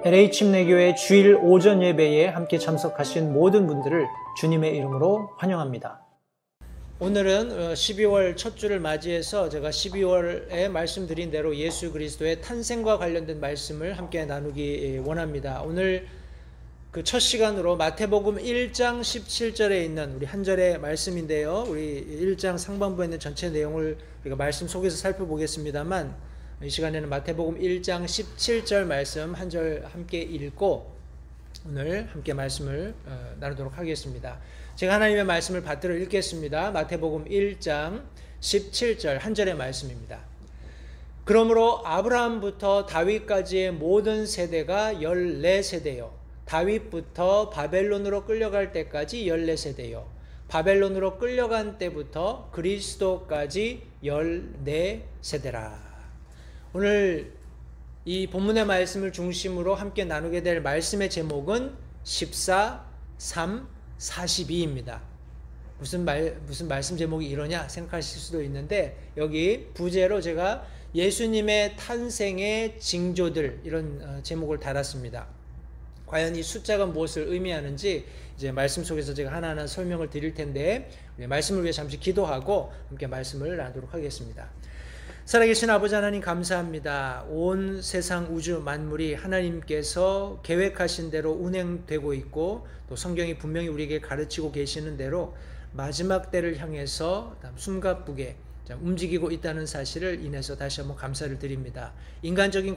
LA 침례교회 주일 오전 예배에 함께 참석하신 모든 분들을 주님의 이름으로 환영합니다. 오늘은 12월 첫 주를 맞이해서 제가 12월에 말씀드린 대로 예수 그리스도의 탄생과 관련된 말씀을 함께 나누기 원합니다. 오늘 그 첫 시간으로 마태복음 1장 17절에 있는 우리 한 절의 말씀인데요. 우리 1장 상반부에 있는 전체 내용을 우리가 말씀 속에서 살펴보겠습니다만, 이 시간에는 마태복음 1장 17절 말씀 한 절 함께 읽고 오늘 함께 말씀을 나누도록 하겠습니다. 제가 하나님의 말씀을 받들어 읽겠습니다. 마태복음 1장 17절 한 절의 말씀입니다. 그러므로 아브라함부터 다윗까지의 모든 세대가 14세대요. 다윗부터 바벨론으로 끌려갈 때까지 14세대요. 바벨론으로 끌려간 때부터 그리스도까지 14세대라. 오늘 이 본문의 말씀을 중심으로 함께 나누게 될 말씀의 제목은 14, 3, 42입니다. 무슨 말씀 제목이 이러냐 생각하실 수도 있는데, 여기 부제로 제가 예수님의 탄생의 징조들 이런 제목을 달았습니다. 과연 이 숫자가 무엇을 의미하는지 이제 말씀 속에서 제가 하나하나 설명을 드릴 텐데, 말씀을 위해 잠시 기도하고 함께 말씀을 나누도록 하겠습니다. 살아계신 아버지 하나님 감사합니다. 온 세상 우주 만물이 하나님께서 계획하신 대로 운행되고 있고, 또 성경이 분명히 우리에게 가르치고 계시는 대로 마지막 때를 향해서 숨가쁘게 움직이고 있다는 사실을 인해서 다시 한번 감사를 드립니다. 인간적인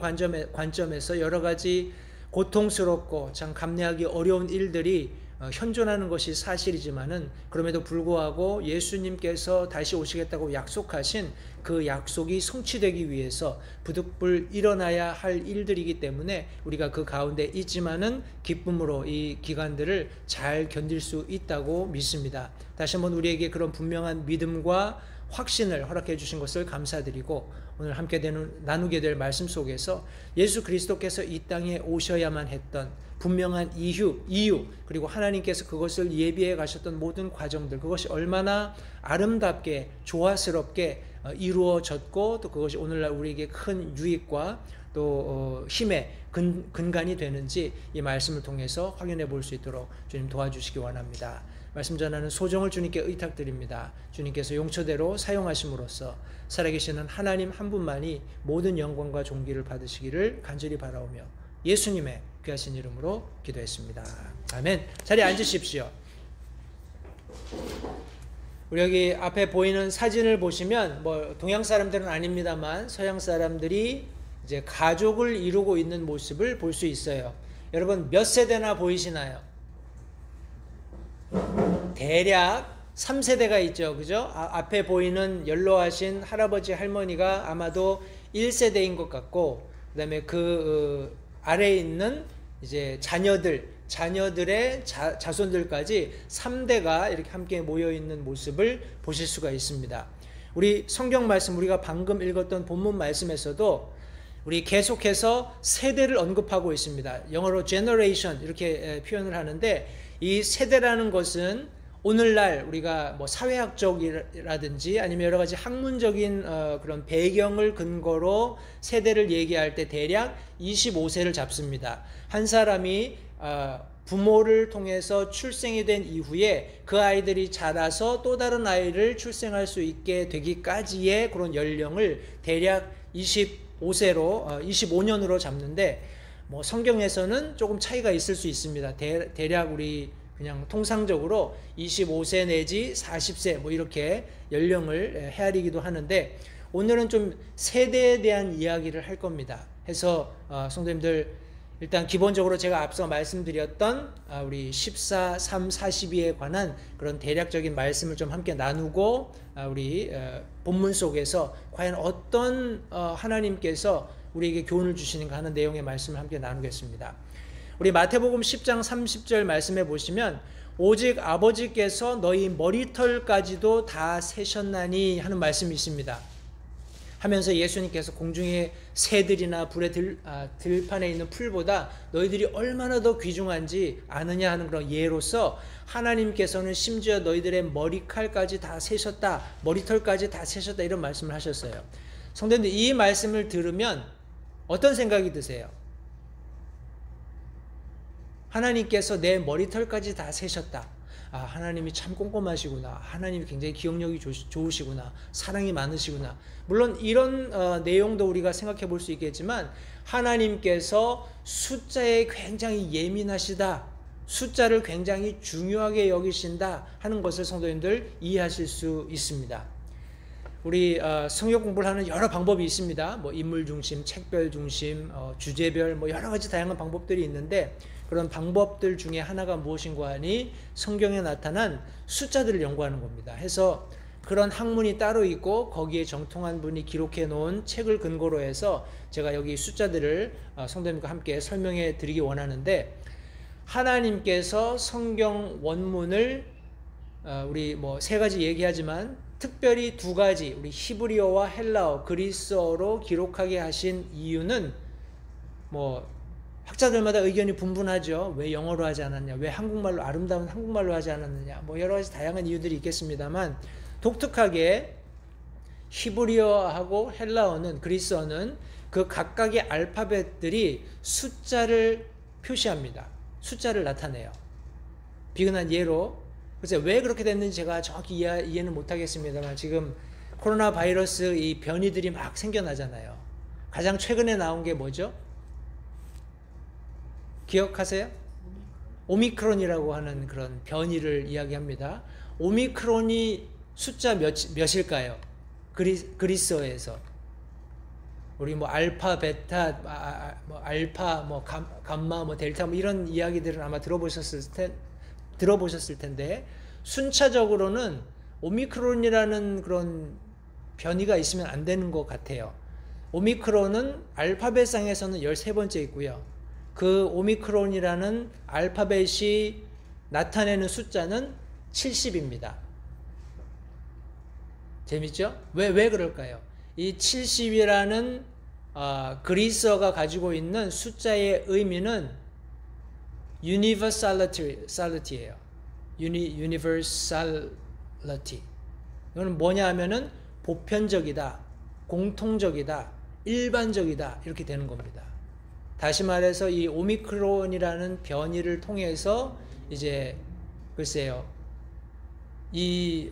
관점에서 여러 가지 고통스럽고 참 감내하기 어려운 일들이 현존하는 것이 사실이지만은, 그럼에도 불구하고 예수님께서 다시 오시겠다고 약속하신 그 약속이 성취되기 위해서 부득불 일어나야 할 일들이기 때문에 우리가 그 가운데 있지만은 기쁨으로 이 기간들을 잘 견딜 수 있다고 믿습니다. 다시 한번 우리에게 그런 분명한 믿음과 확신을 허락해 주신 것을 감사드리고, 오늘 함께 나누게 될 말씀 속에서 예수 그리스도께서 이 땅에 오셔야만 했던 분명한 이유, 그리고 하나님께서 그것을 예비해 가셨던 모든 과정들, 그것이 얼마나 아름답게 조화스럽게 이루어졌고, 또 그것이 오늘날 우리에게 큰 유익과 또 힘의 근간이 되는지 이 말씀을 통해서 확인해 볼 수 있도록 주님 도와주시기 원합니다. 말씀 전하는 소정을 주님께 의탁드립니다. 주님께서 용처대로 사용하심으로써 살아계시는 하나님 한 분만이 모든 영광과 존귀를 받으시기를 간절히 바라오며 예수님의 귀하신 이름으로 기도했습니다. 아멘. 자리에 앉으십시오. 우리 여기 앞에 보이는 사진을 보시면 동양 사람들은 아닙니다만 서양 사람들이 이제 가족을 이루고 있는 모습을 볼 수 있어요. 여러분 몇 세대나 보이시나요? 대략 3세대가 있죠. 그죠? 앞에 보이는 연로하신 할아버지 할머니가 아마도 1세대인 것 같고, 그 다음에 그 아래에 있는 이제 자녀들의 자손들까지 3대가 이렇게 함께 모여 있는 모습을 보실 수가 있습니다. 우리 성경 말씀, 우리가 방금 읽었던 본문 말씀에서도 우리 계속해서 세대를 언급하고 있습니다. 영어로 generation 이렇게 표현을 하는데, 이 세대라는 것은 오늘날 우리가 사회학적이라든지 아니면 여러 가지 학문적인 그런 배경을 근거로 세대를 얘기할 때 대략 25세를 잡습니다. 한 사람이 부모를 통해서 출생이 된 이후에 그 아이들이 자라서 또 다른 아이를 출생할 수 있게 되기까지의 그런 연령을 대략 25세로 25년으로 잡는데, 성경에서는 조금 차이가 있을 수 있습니다. 대략 우리 그냥 통상적으로 25세 내지 40세 이렇게 연령을 헤아리기도 하는데, 오늘은 좀 세대에 대한 이야기를 할 겁니다. 해서 성도님들 일단 기본적으로 제가 앞서 말씀드렸던 우리 14, 3, 42에 관한 그런 대략적인 말씀을 좀 함께 나누고, 우리 본문 속에서 과연 어떤 하나님께서 우리에게 교훈을 주시는가 하는 내용의 말씀을 함께 나누겠습니다. 우리 마태복음 10장 30절 말씀해 보시면, 오직 아버지께서 너희 머리털까지도 다 세셨나니 하는 말씀이 있습니다. 하면서 예수님께서 공중의 새들이나 불의 들판에 있는 풀보다 너희들이 얼마나 더 귀중한지 아느냐 하는 그런 예로서, 하나님께서는 심지어 너희들의 머리칼까지 다 세셨다, 머리털까지 다 세셨다, 이런 말씀을 하셨어요. 성도님들, 이 말씀을 들으면 어떤 생각이 드세요? 하나님께서 내 머리털까지 다 세셨다. 아, 하나님이 참 꼼꼼하시구나. 하나님이 굉장히 기억력이 좋으시구나. 사랑이 많으시구나. 물론 이런 내용도 우리가 생각해 볼 수 있겠지만, 하나님께서 숫자에 굉장히 예민하시다, 숫자를 굉장히 중요하게 여기신다 하는 것을 성도님들 이해하실 수 있습니다. 우리 성경 공부를 하는 여러 방법이 있습니다. 뭐 인물 중심, 책별 중심, 주제별, 뭐 여러 가지 다양한 방법들이 있는데, 그런 방법들 중에 하나가 무엇인가 하니 성경에 나타난 숫자들을 연구하는 겁니다. 해서 그런 학문이 따로 있고 거기에 정통한 분이 기록해 놓은 책을 근거로 해서 제가 여기 숫자들을 성도님과 함께 설명해 드리기 원하는데, 하나님께서 성경 원문을 우리 뭐 세 가지 얘기하지만 특별히 두 가지, 우리 히브리어와 헬라어, 그리스어로 기록하게 하신 이유는 뭐 학자들마다 의견이 분분하죠. 왜 영어로 하지 않았냐, 왜 한국말로, 아름다운 한국말로 하지 않았느냐, 뭐 여러 가지 다양한 이유들이 있겠습니다만, 독특하게 히브리어하고 헬라어는, 그리스어는 그 각각의 알파벳들이 숫자를 표시합니다. 숫자를 나타내요. 비근한 예로, 글쎄 왜 그렇게 됐는지 제가 정확히 이해는 못하겠습니다만, 지금 코로나 바이러스 이 변이들이 막 생겨나잖아요. 가장 최근에 나온 게 뭐죠? 기억하세요? 오미크론이라고 하는 그런 변이를 이야기합니다. 오미크론이 숫자 몇일까요? 그리스어에서 우리 뭐 알파, 베타, 뭐 알파, 뭐 감마, 뭐 델타, 뭐 이런 이야기들은 아마 들어보셨을 텐데, 순차적으로는 오미크론이라는 그런 변이가 있으면 안 되는 것 같아요. 오미크론은 알파벳상에서는 13번째 있고요. 그 오미크론이라는 알파벳이 나타내는 숫자는 70입니다. 재밌죠? 왜 그럴까요? 이 70이라는 그리스어가 가지고 있는 숫자의 의미는 universality예요. universality. 이거는 뭐냐 하면은 보편적이다, 공통적이다, 일반적이다, 이렇게 되는 겁니다. 다시 말해서 이 오미크론이라는 변이를 통해서 이제 글쎄요, 이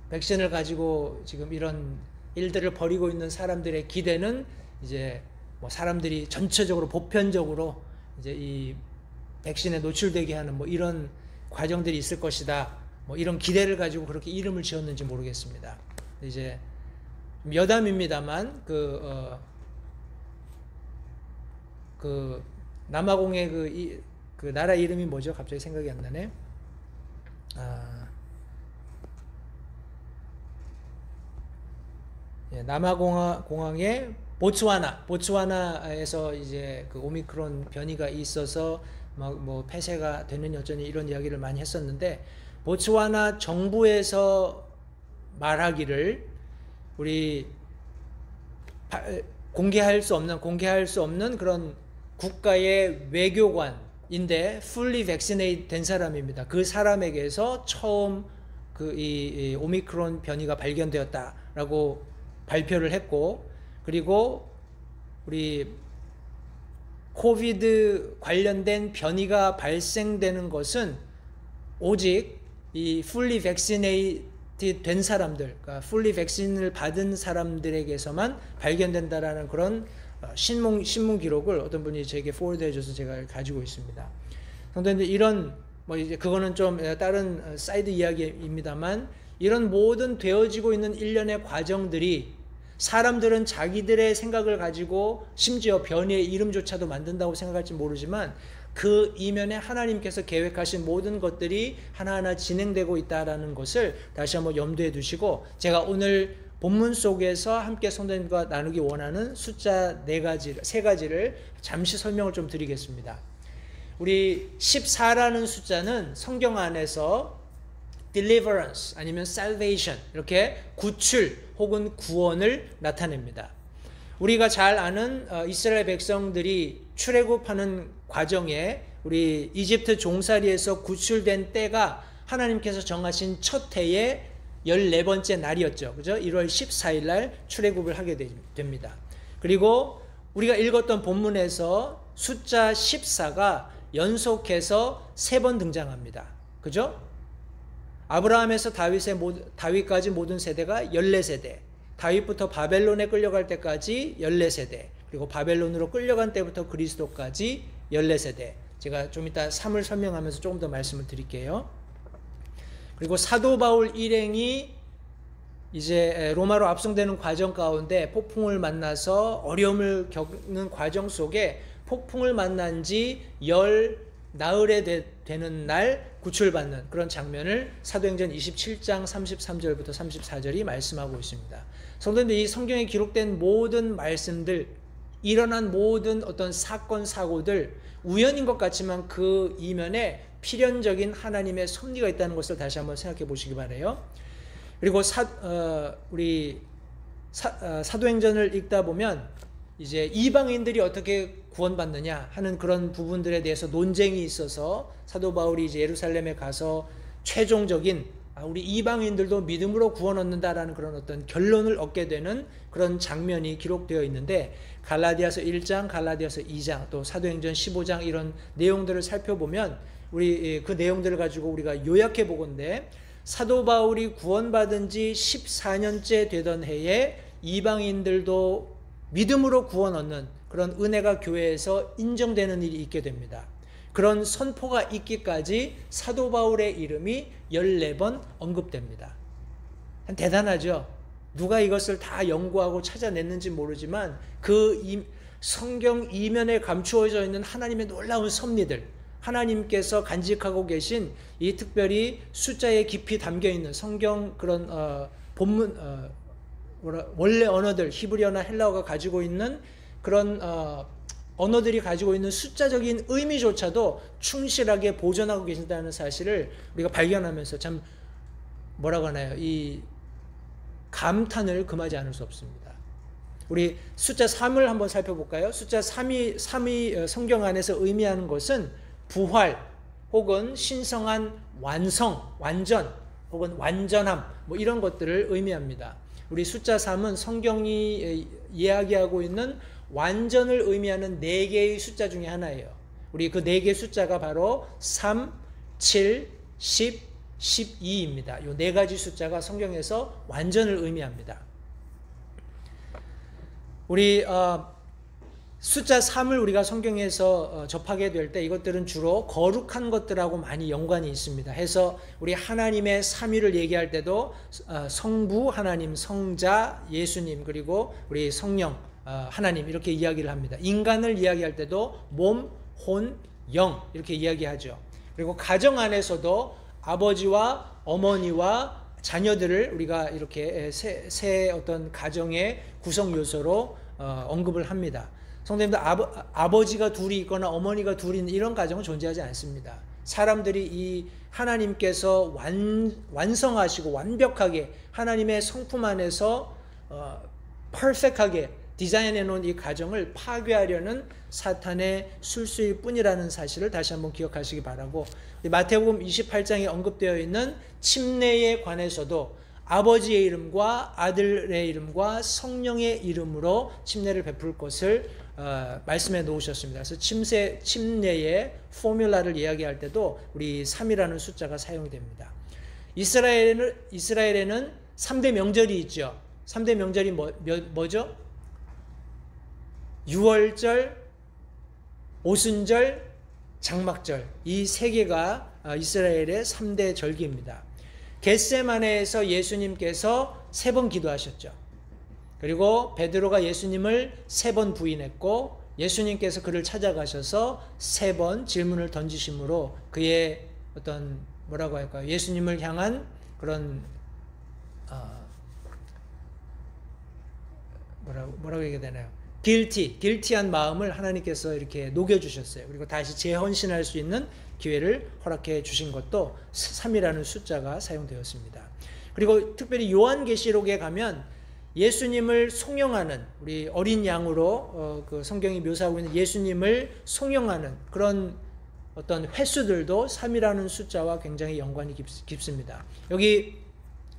백신을 가지고 지금 이런 일들을 벌이고 있는 사람들의 기대는 이제 뭐 사람들이 전체적으로 보편적으로 이제 이 백신에 노출되게 하는 뭐 이런 과정들이 있을 것이다, 뭐 이런 기대를 가지고 그렇게 이름을 지었는지 모르겠습니다. 이제 여담입니다만 그 남아공의 그 나라 이름이 뭐죠? 갑자기 생각이 안 나네. 남아공항의 보츠와나에서 이제 그 오미크론 변이가 있어서 막 뭐 폐쇄가 되느니 어쩌니 이런 이야기를 많이 했었는데, 보츠와나 정부에서 말하기를 우리 공개할 수 없는 그런 국가의 외교관인데 fully vaccinated 된 사람입니다. 그 사람에게서 처음 이 오미크론 변이가 발견되었다라고 발표를 했고, 그리고 우리 코비드 관련된 변이가 발생되는 것은 오직 이 fully vaccinated 된 사람들, 그러니까 fully 백신을 받은 사람들에게서만 발견된다라는 그런 신문 기록을 어떤 분이 제게 포워드해 줘서 제가 가지고 있습니다. 성도님들, 이런 뭐 이제 그거는 좀 다른 사이드 이야기입니다만, 이런 모든 되어지고 있는 일련의 과정들이 사람들은 자기들의 생각을 가지고 심지어 변이의 이름조차도 만든다고 생각할지 모르지만, 그 이면에 하나님께서 계획하신 모든 것들이 하나하나 진행되고 있다는 것을 다시 한번 염두에 두시고, 제가 오늘 본문 속에서 함께 성도님과 나누기 원하는 숫자 세 가지를 잠시 설명을 좀 드리겠습니다. 우리 14라는 숫자는 성경 안에서 deliverance 아니면 salvation, 이렇게 구출 혹은 구원을 나타냅니다. 우리가 잘 아는 이스라엘 백성들이 출애굽하는 과정에 우리 이집트 종살이에서 구출된 때가 하나님께서 정하신 첫 해에 14번째 날이었죠. 그죠? 1월 14일 날 출애굽을 하게 됩니다. 그리고 우리가 읽었던 본문에서 숫자 14가 연속해서 3번 등장합니다. 그죠? 아브라함에서 다윗까지 모든 세대가 14세대, 다윗부터 바벨론에 끌려갈 때까지 14세대, 그리고 바벨론으로 끌려간 때부터 그리스도까지 14세대. 제가 좀 이따 3을 설명하면서 조금 더 말씀을 드릴게요. 그리고 사도 바울 일행이 이제 로마로 압송되는 과정 가운데 폭풍을 만나서 어려움을 겪는 과정 속에 폭풍을 만난 지 나흘에 되는 날 구출받는 그런 장면을 사도행전 27장 33절부터 34절이 말씀하고 있습니다. 성도님들, 이 성경에 기록된 모든 말씀들, 일어난 모든 어떤 사건 사고들 우연인 것 같지만 그 이면에 필연적인 하나님의 섭리가 있다는 것을 다시 한번 생각해 보시기 바라요. 그리고 우리 사도행전을 읽다 보면 이제 이방인들이 어떻게 구원받느냐 하는 그런 부분들에 대해서 논쟁이 있어서 사도 바울이 이제 예루살렘에 가서 최종적인 우리 이방인들도 믿음으로 구원 얻는다라는 그런 어떤 결론을 얻게 되는 그런 장면이 기록되어 있는데, 갈라디아서 1장, 갈라디아서 2장, 또 사도행전 15장 이런 내용들을 살펴보면 우리 그 내용들을 가지고 우리가 요약해 보건대, 사도 바울이 구원받은 지 14년째 되던 해에 이방인들도 믿음으로 구원 얻는 그런 은혜가 교회에서 인정되는 일이 있게 됩니다. 그런 선포가 있기까지 사도 바울의 이름이 14번 언급됩니다. 대단하죠? 누가 이것을 다 연구하고 찾아냈는지 모르지만 그 성경 이면에 감추어져 있는 하나님의 놀라운 섭리들, 하나님께서 간직하고 계신 이 특별히 숫자에 깊이 담겨있는 성경 그런 본문 원래 언어들, 히브리어나 헬라어가 가지고 있는 그런 언어들이 가지고 있는 숫자적인 의미조차도 충실하게 보존하고 계신다는 사실을 우리가 발견하면서 참 뭐라고 하나요? 이 감탄을 금하지 않을 수 없습니다. 우리 숫자 3을 한번 살펴볼까요? 숫자 3이 성경 안에서 의미하는 것은 부활 혹은 신성한 완성, 완전 혹은 완전함 뭐 이런 것들을 의미합니다. 우리 숫자 3은 성경이 이야기하고 있는 완전을 의미하는 4개의 숫자 중에 하나예요. 우리 그 4개의 숫자가 바로 3, 7, 10, 12입니다. 이 4가지 숫자가 성경에서 완전을 의미합니다. 우리 숫자 3을 우리가 성경에서 접하게 될 때 이것들은 주로 거룩한 것들하고 많이 연관이 있습니다. 해서 우리 하나님의 삼위를 얘기할 때도 성부 하나님, 성자 예수님, 그리고 우리 성령 하나님 이렇게 이야기를 합니다. 인간을 이야기할 때도 몸, 혼, 영 이렇게 이야기하죠. 그리고 가정 안에서도 아버지와 어머니와 자녀들을 우리가 이렇게 세 어떤 가정의 구성 요소로 언급을 합니다. 성도님들, 아버지가 둘이 있거나 어머니가 둘이 있는 이런 가정은 존재하지 않습니다. 사람들이 이 하나님께서 완성하시고 완벽하게 하나님의 성품 안에서 퍼펙트하게 디자인해 놓은 이 가정을 파괴하려는 사탄의 술수일 뿐이라는 사실을 다시 한번 기억하시기 바라고, 마태복음 28장에 언급되어 있는 침례에 관해서도 아버지의 이름과 아들의 이름과 성령의 이름으로 침례를 베풀 것을 말씀해 놓으셨습니다. 그래서 침례의 포뮬라를 이야기할 때도 우리 3이라는 숫자가 사용됩니다. 이스라엘에는 3대 명절이 있죠. 3대 명절이 뭐죠? 유월절, 오순절, 장막절, 이 3개가 이스라엘의 3대 절기입니다. 겟세마네에서 예수님께서 3번 기도하셨죠. 그리고 베드로가 예수님을 3번 부인했고 예수님께서 그를 찾아가셔서 3번 질문을 던지심으로 그의 어떤 뭐라고 할까요? 예수님을 향한 그런 뭐라고 얘기해야 되나요? 길티한 마음을 하나님께서 이렇게 녹여주셨어요. 그리고 다시 재헌신할 수 있는 기회를 허락해 주신 것도 3이라는 숫자가 사용되었습니다. 그리고 특별히 요한계시록에 가면 예수님을 송영하는, 우리 어린 양으로 그 성경이 묘사하고 있는 예수님을 송영하는 그런 어떤 횟수들도 3이라는 숫자와 굉장히 연관이 깊습니다. 여기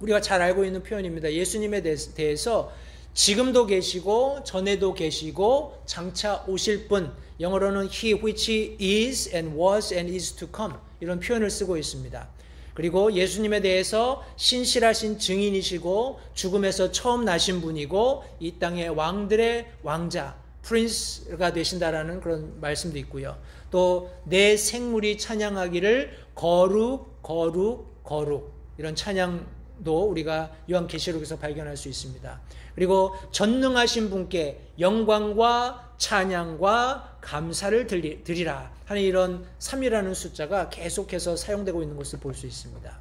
우리가 잘 알고 있는 표현입니다. 예수님에 대해서 지금도 계시고 전에도 계시고 장차 오실 분, 영어로는 He which is and was and is to come, 이런 표현을 쓰고 있습니다. 그리고 예수님에 대해서 신실하신 증인이시고 죽음에서 처음 나신 분이고 이 땅의 왕들의 왕자, 프린스가 되신다라는 그런 말씀도 있고요. 또 내 생물이 찬양하기를 거룩 거룩 거룩, 이런 찬양도 우리가 요한계시록에서 발견할 수 있습니다. 그리고 전능하신 분께 영광과 찬양과 감사를 드리라 하는 이런 3이라는 숫자가 계속해서 사용되고 있는 것을 볼 수 있습니다.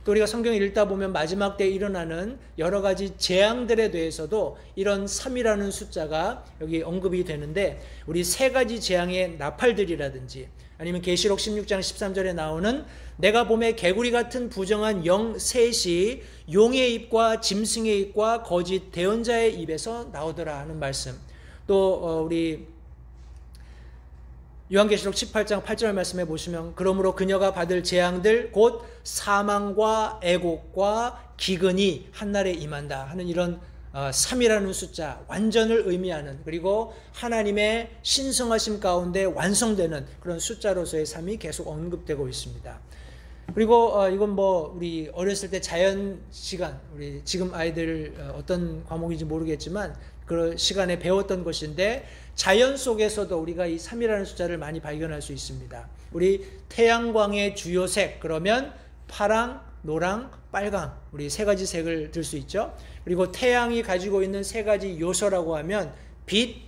또 우리가 성경을 읽다 보면 마지막 때에 일어나는 여러 가지 재앙들에 대해서도 이런 3이라는 숫자가 여기 언급이 되는데, 우리 세 가지 재앙의 나팔들이라든지 아니면 계시록 16장 13절에 나오는 내가 봄에 개구리 같은 부정한 영 셋이 용의 입과 짐승의 입과 거짓 대언자의 입에서 나오더라 하는 말씀, 또 우리 요한계시록 18장 8절 말씀에 보시면 그러므로 그녀가 받을 재앙들 곧 사망과 애곡과 기근이 한날에 임한다 하는 이런 3이라는 숫자, 완전을 의미하는, 그리고 하나님의 신성하심 가운데 완성되는 그런 숫자로서의 3이 계속 언급되고 있습니다. 그리고 이건 뭐 우리 어렸을 때 자연 시간, 우리 지금 아이들 어떤 과목인지 모르겠지만 그 시간에 배웠던 것인데, 자연 속에서도 우리가 이 3이라는 숫자를 많이 발견할 수 있습니다. 우리 태양광의 주요 색, 그러면 파랑, 노랑, 빨강, 우리 세 가지 색을 들 수 있죠. 그리고 태양이 가지고 있는 세 가지 요소라고 하면 빛,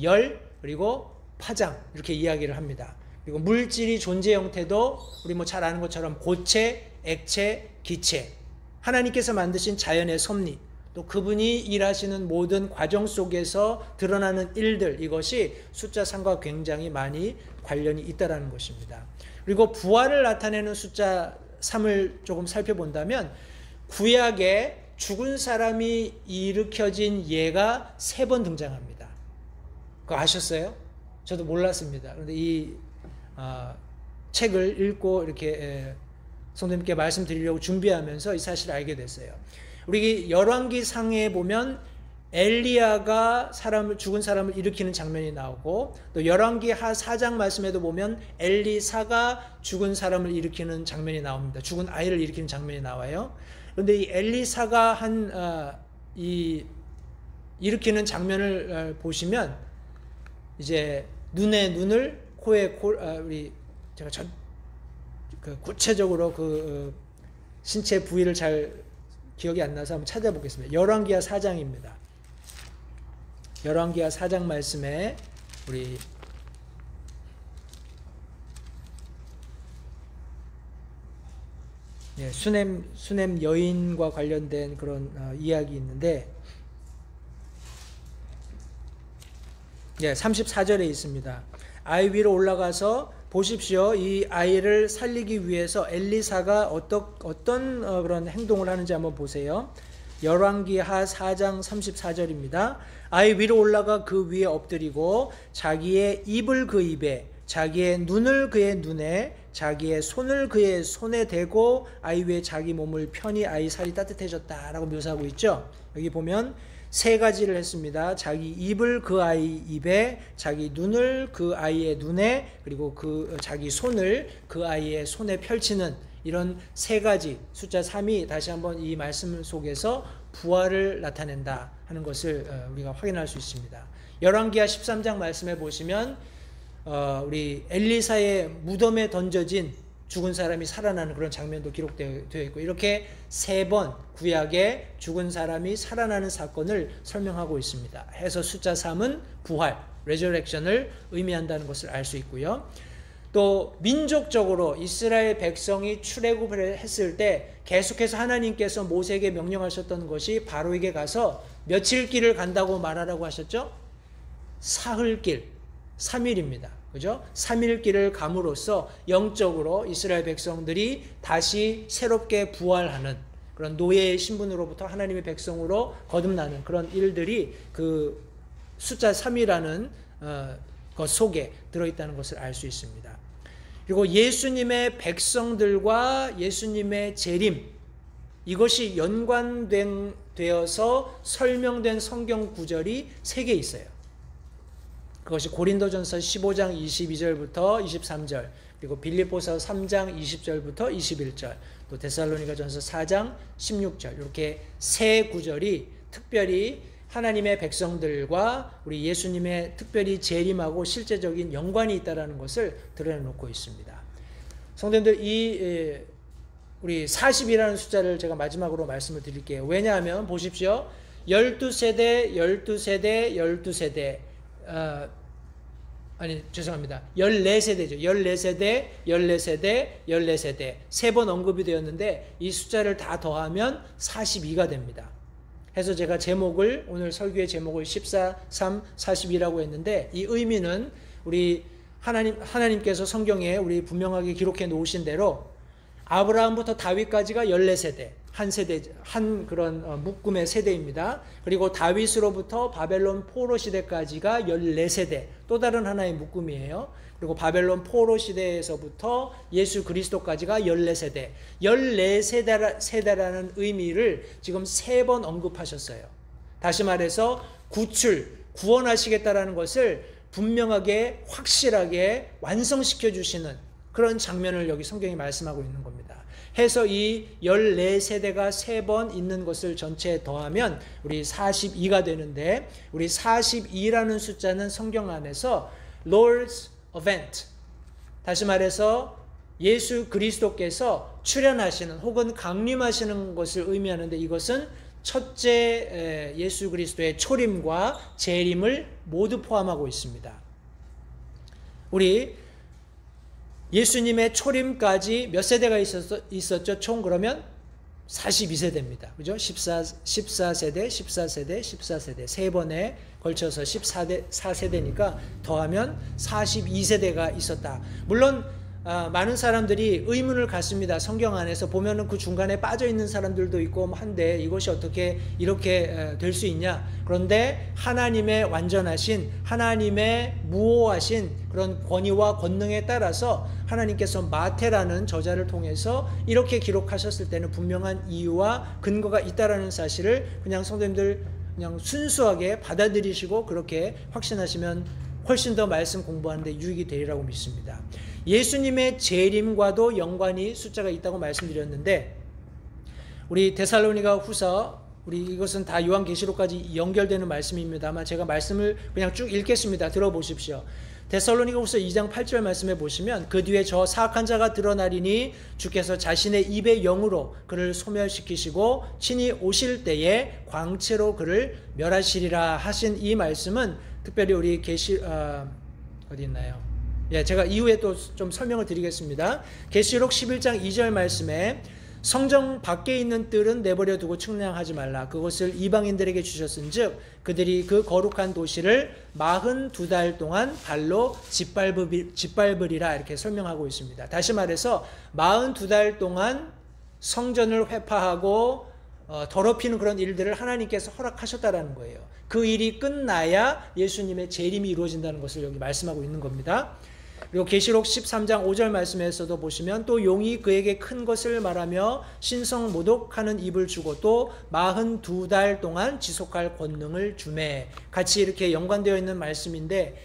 열, 그리고 파장, 이렇게 이야기를 합니다. 그리고 물질이 존재 형태도 우리 뭐 잘 아는 것처럼 고체, 액체, 기체, 하나님께서 만드신 자연의 섭리, 또 그분이 일하시는 모든 과정 속에서 드러나는 일들, 이것이 숫자 3과 굉장히 많이 관련이 있다는 것입니다. 그리고 부활을 나타내는 숫자 3을 조금 살펴본다면, 구약에 죽은 사람이 일으켜진 예가 3번 등장합니다. 그거 아셨어요? 저도 몰랐습니다. 그런데 이 책을 읽고 이렇게 성도님께 말씀드리려고 준비하면서 이 사실을 알게 됐어요. 우리 열왕기 상에 보면 엘리야가 죽은 사람을 일으키는 장면이 나오고, 또 열왕기 하 4장 말씀에도 보면 엘리사가 죽은 사람을 일으키는 장면이 나옵니다. 죽은 아이를 일으키는 장면이 나와요. 그런데 이 엘리사가 이 일으키는 장면을 보시면 이제 눈에 눈을, 코에 코, 우리 제가 구체적으로 그 신체 부위를 잘 기억이 안 나서 한번 찾아보겠습니다. 열왕기하 4장입니다. 열왕기하 4장 말씀에 우리 수냄 여인과 관련된 그런 이야기 있는데, 34절에 있습니다. 아이 위로 올라가서 보십시오. 이 아이를 살리기 위해서 엘리사가 어떤 그런 행동을 하는지 한번 보세요. 열왕기하 4장 34절입니다. 아이 위로 올라가 그 위에 엎드리고 자기의 입을 그 입에, 자기의 눈을 그의 눈에, 자기의 손을 그의 손에 대고 아이 위에 자기 몸을 펴니 아이 살이 따뜻해졌다라고 묘사하고 있죠. 여기 보면 세 가지를 했습니다. 자기 입을 그 아이 입에, 자기 눈을 그 아이의 눈에, 그리고 자기 손을 그 아이의 손에 펼치는 이런 세 가지, 숫자 3이 다시 한번 이 말씀 속에서 부활을 나타낸다 하는 것을 우리가 확인할 수 있습니다. 열왕기하 13장 말씀에 보시면 우리 엘리사의 무덤에 던져진 죽은 사람이 살아나는 그런 장면도 기록되어 있고, 이렇게 3번 구약에 죽은 사람이 살아나는 사건을 설명하고 있습니다. 해서 숫자 3은 부활, resurrection을 의미한다는 것을 알 수 있고요. 또 민족적으로 이스라엘 백성이 출애굽을 했을 때 계속해서 하나님께서 모세에게 명령하셨던 것이 바로에게 가서 며칠 길을 간다고 말하라고 하셨죠? 사흘길, 3일입니다. 그죠? 3일 길을 감으로써 영적으로 이스라엘 백성들이 다시 새롭게 부활하는 그런 노예의 신분으로부터 하나님의 백성으로 거듭나는 그런 일들이 그 숫자 3이라는 것 속에 들어있다는 것을 알 수 있습니다. 그리고 예수님의 백성들과 예수님의 재림, 이것이 연관되어서 설명된 성경 구절이 3개 있어요. 그것이 고린도전서 15장 22절부터 23절, 그리고 빌립보서 3장 20절부터 21절, 또 데살로니가전서 4장 16절, 이렇게 3 구절이 특별히 하나님의 백성들과 우리 예수님의 특별히 재림하고 실제적인 연관이 있다는 것을 드러내놓고 있습니다. 성도님들, 우리 40이라는 숫자를 제가 마지막으로 말씀을 드릴게요. 왜냐하면 보십시오. 12세대, 12세대, 12세대, 14세대죠. 14세대, 14세대, 14세대. 3번 언급이 되었는데 이 숫자를 다 더하면 42가 됩니다. 해서 제가 제목을, 오늘 설교의 제목을 14, 3, 42라고 했는데, 이 의미는 우리 하나님께서 성경에 우리 분명하게 기록해 놓으신 대로 아브라함부터 다윗까지가 14세대, 한 그런 묶음의 세대입니다. 그리고 다윗으로부터 바벨론 포로 시대까지가 14세대, 또 다른 하나의 묶음이에요. 그리고 바벨론 포로 시대에서부터 예수 그리스도까지가 14세대, 14세대라는 의미를 지금 3번 언급하셨어요. 다시 말해서 구원하시겠다라는 것을 분명하게 확실하게 완성시켜 주시는 그런 장면을 여기 성경이 말씀하고 있는 겁니다. 해서 이 14세대가 3번 있는 것을 전체에 더하면 우리 42가 되는데, 우리 42라는 숫자는 성경 안에서 Lord's Event, 다시 말해서 예수 그리스도께서 출현하시는 혹은 강림하시는 것을 의미하는데, 이것은 첫째 예수 그리스도의 초림과 재림을 모두 포함하고 있습니다. 우리 예수님의 초림까지 몇 세대가 있었죠? 총 그러면 42세대입니다. 그죠? 14세대, 14세대, 14세대. 3번에 걸쳐서 14세대니까 더하면 42세대가 있었다. 물론 많은 사람들이 의문을 갖습니다. 성경 안에서 보면은 그 중간에 빠져 있는 사람들도 있고 한데 이것이 어떻게 이렇게 될 수 있냐? 그런데 하나님의 완전하신, 하나님의 무오하신 그런 권위와 권능에 따라서 하나님께서 마태라는 저자를 통해서 이렇게 기록하셨을 때는 분명한 이유와 근거가 있다라는 사실을 그냥 성도님들 그냥 순수하게 받아들이시고 그렇게 확신하시면 훨씬 더 말씀 공부하는데 유익이 되리라고 믿습니다. 예수님의 재림과도 연관이 숫자가 있다고 말씀드렸는데, 우리 데살로니가 후서, 우리 이것은 다 요한계시록까지 연결되는 말씀입니다만 제가 말씀을 그냥 쭉 읽겠습니다. 들어보십시오. 데살로니가 후서 2장 8절 말씀에 보시면, 그 뒤에 저 사악한 자가 드러나리니 주께서 자신의 입의 영으로 그를 소멸시키시고 친히 오실 때에 광채로 그를 멸하시리라 하신 이 말씀은 특별히 우리 어디 있나요? 예, 제가 이후에 또 좀 설명을 드리겠습니다. 계시록 11장 2절 말씀에 성정 밖에 있는 뜰은 내버려 두고 측량하지 말라. 그것을 이방인들에게 주셨은즉 그들이 그 거룩한 도시를 42달 동안 발로 짓밟으리라, 이렇게 설명하고 있습니다. 다시 말해서 42달 동안 성전을 회파하고 더럽히는 그런 일들을 하나님께서 허락하셨다라는 거예요. 그 일이 끝나야 예수님의 재림이 이루어진다는 것을 여기 말씀하고 있는 겁니다. 그리고 계시록 13장 5절 말씀에서도 보시면, 또 용이 그에게 큰 것을 말하며 신성 모독하는 입을 주고 또 42달 동안 지속할 권능을 주매, 같이 이렇게 연관되어 있는 말씀인데,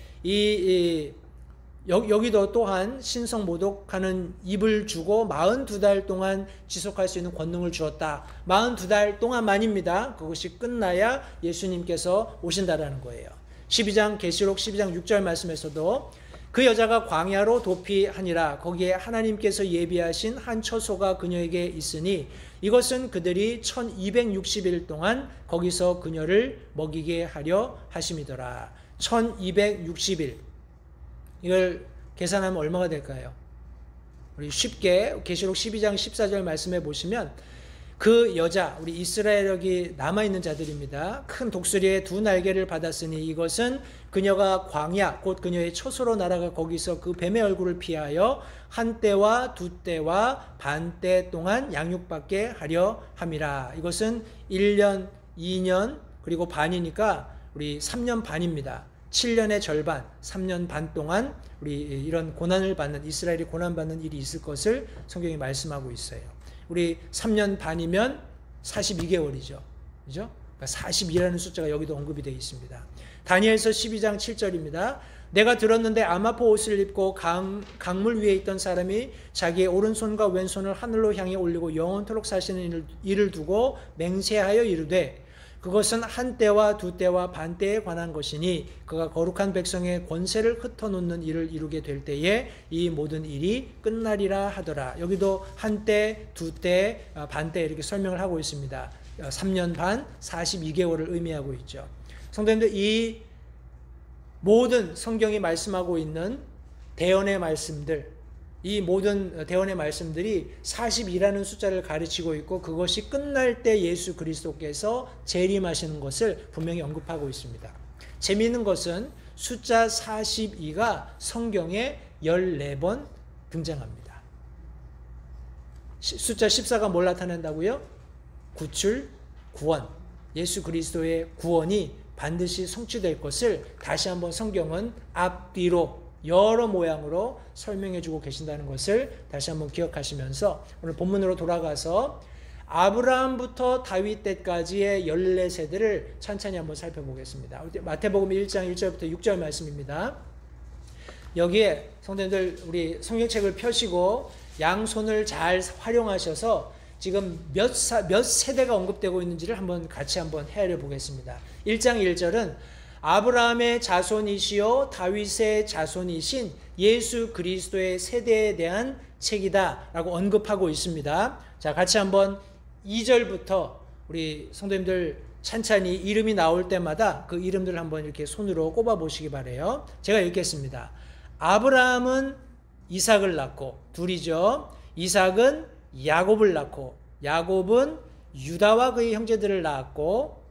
여기도 또한 신성 모독하는 입을 주고 42달 동안 지속할 수 있는 권능을 주었다. 42달 동안만입니다. 그것이 끝나야 예수님께서 오신다라는 거예요. 계시록 12장 6절 말씀에서도 그 여자가 광야로 도피하니라. 거기에 하나님께서 예비하신 한 처소가 그녀에게 있으니 이것은 그들이 1260일 동안 거기서 그녀를 먹이게 하려 하심이더라. 1260일, 이걸 계산하면 얼마가 될까요? 우리 쉽게 계시록 12장 14절 말씀해 보시면, 그 여자, 우리 이스라엘역이 남아있는 자들입니다. 큰 독수리의 2 날개를 받았으니 이것은 그녀가 광야, 곧 그녀의 처소로 날아가 거기서 그 뱀의 얼굴을 피하여 1때와 2때와 반때 동안 양육받게 하려 함이라. 이것은 1년, 2년, 그리고 반이니까 우리 3년 반입니다. 7년의 절반, 3년 반 동안 우리 이런 고난을 받는, 이스라엘이 고난받는 일이 있을 것을 성경이 말씀하고 있어요. 우리 3년 반이면 42개월이죠. 그죠? 그러니까 42라는 숫자가 여기도 언급이 되어 있습니다. 다니엘서 12장 7절입니다. 내가 들었는데 아마포 옷을 입고 강물 위에 있던 사람이 자기의 오른손과 왼손을 하늘로 향해 올리고 영원토록 사시는 일을 두고 맹세하여 이르되 그것은 한 때와 두 때와 반 때에 관한 것이니 그가 거룩한 백성의 권세를 흩어놓는 일을 이루게 될 때에 이 모든 일이 끝나리라 하더라. 여기도 한 때, 두 때, 반 때 이렇게 설명을 하고 있습니다. 3년 반, 42개월을 의미하고 있죠. 성도님들, 이 모든 성경이 말씀하고 있는 대언의 말씀들, 이 모든 대언의 말씀들이 42라는 숫자를 가르치고 있고 그것이 끝날 때 예수 그리스도께서 재림하시는 것을 분명히 언급하고 있습니다. 재미있는 것은 숫자 42가 성경에 14번 등장합니다. 숫자 14가 뭘 나타낸다고요? 구출, 구원, 예수 그리스도의 구원이 반드시 성취될 것을 다시 한번 성경은 앞뒤로 여러 모양으로 설명해 주고 계신다는 것을 다시 한번 기억하시면서 오늘 본문으로 돌아가서 아브라함부터 다윗 때까지의 14세대를 천천히 한번 살펴보겠습니다. 마태복음 1장 1절부터 6절 말씀입니다. 여기에 성도님들 우리 성경책을 펴시고 양손을 잘 활용하셔서 지금 몇 세대가 언급되고 있는지를 같이 한번 헤아려 보겠습니다. 1장 1절은 아브라함의 자손이시요 다윗의 자손이신 예수 그리스도의 세대에 대한 책이다 라고 언급하고 있습니다. 자, 같이 한번 2절부터 우리 성도님들 찬찬히 이름이 나올 때마다 그 이름들을 한번 이렇게 손으로 꼽아 보시기 바라요. 제가 읽겠습니다. 아브라함은 이삭을 낳고, 둘이죠. 이삭은 야곱을 낳고, 야곱은 유다와 그의 형제들을 낳았고,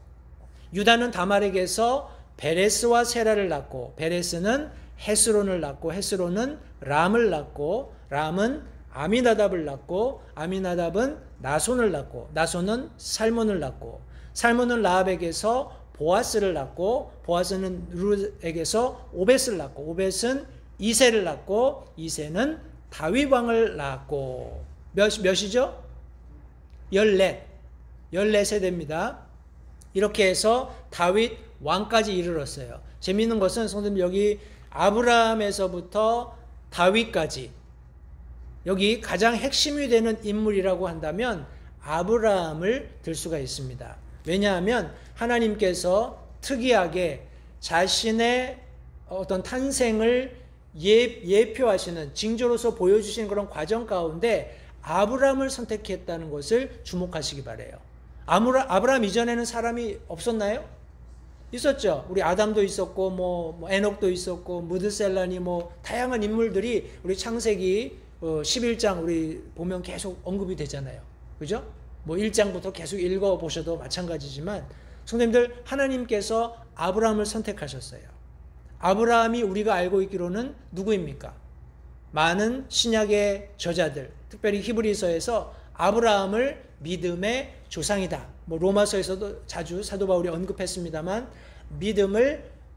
유다는 다말에게서 베레스와 세라를 낳고, 베레스는 헤스론을 낳고, 헤스론은 람을 낳고, 람은 아미나답을 낳고, 아미나답은 나손을 낳고, 나손은 살몬을 낳고, 살몬은 라합에게서 보아스를 낳고, 보아스는 룻에게서 오벳을 낳고, 오벳은 이새를 낳고, 이새는 다윗 왕을 낳았고, 몇이죠? 14세대입니다. 이렇게 해서 다윗 왕까지 이르렀어요. 재미있는 것은 성도님 여기 아브라함에서부터 다윗까지 여기 가장 핵심이 되는 인물이라고 한다면 아브라함을 들 수가 있습니다. 왜냐하면 하나님께서 특이하게 자신의 어떤 탄생을 예표하시는 징조로서 보여주시는 그런 과정 가운데 아브라함을 선택했다는 것을 주목하시기 바라요. 아브라함 이전에는 사람이 없었나요? 있었죠. 우리 아담도 있었고 뭐 에녹도 있었고 무드셀란이 다양한 인물들이 우리 창세기 11장 우리 보면 계속 언급이 되잖아요. 그죠? 1장부터 계속 읽어 보셔도 마찬가지지만 성도님들 하나님께서 아브라함을 선택하셨어요. 아브라함이 우리가 알고 있기로는 누구입니까? 많은 신약의 저자들, 특별히 히브리서에서 아브라함을 믿음의 조상이다. 로마서에서도 자주 사도 바울이 언급했습니다만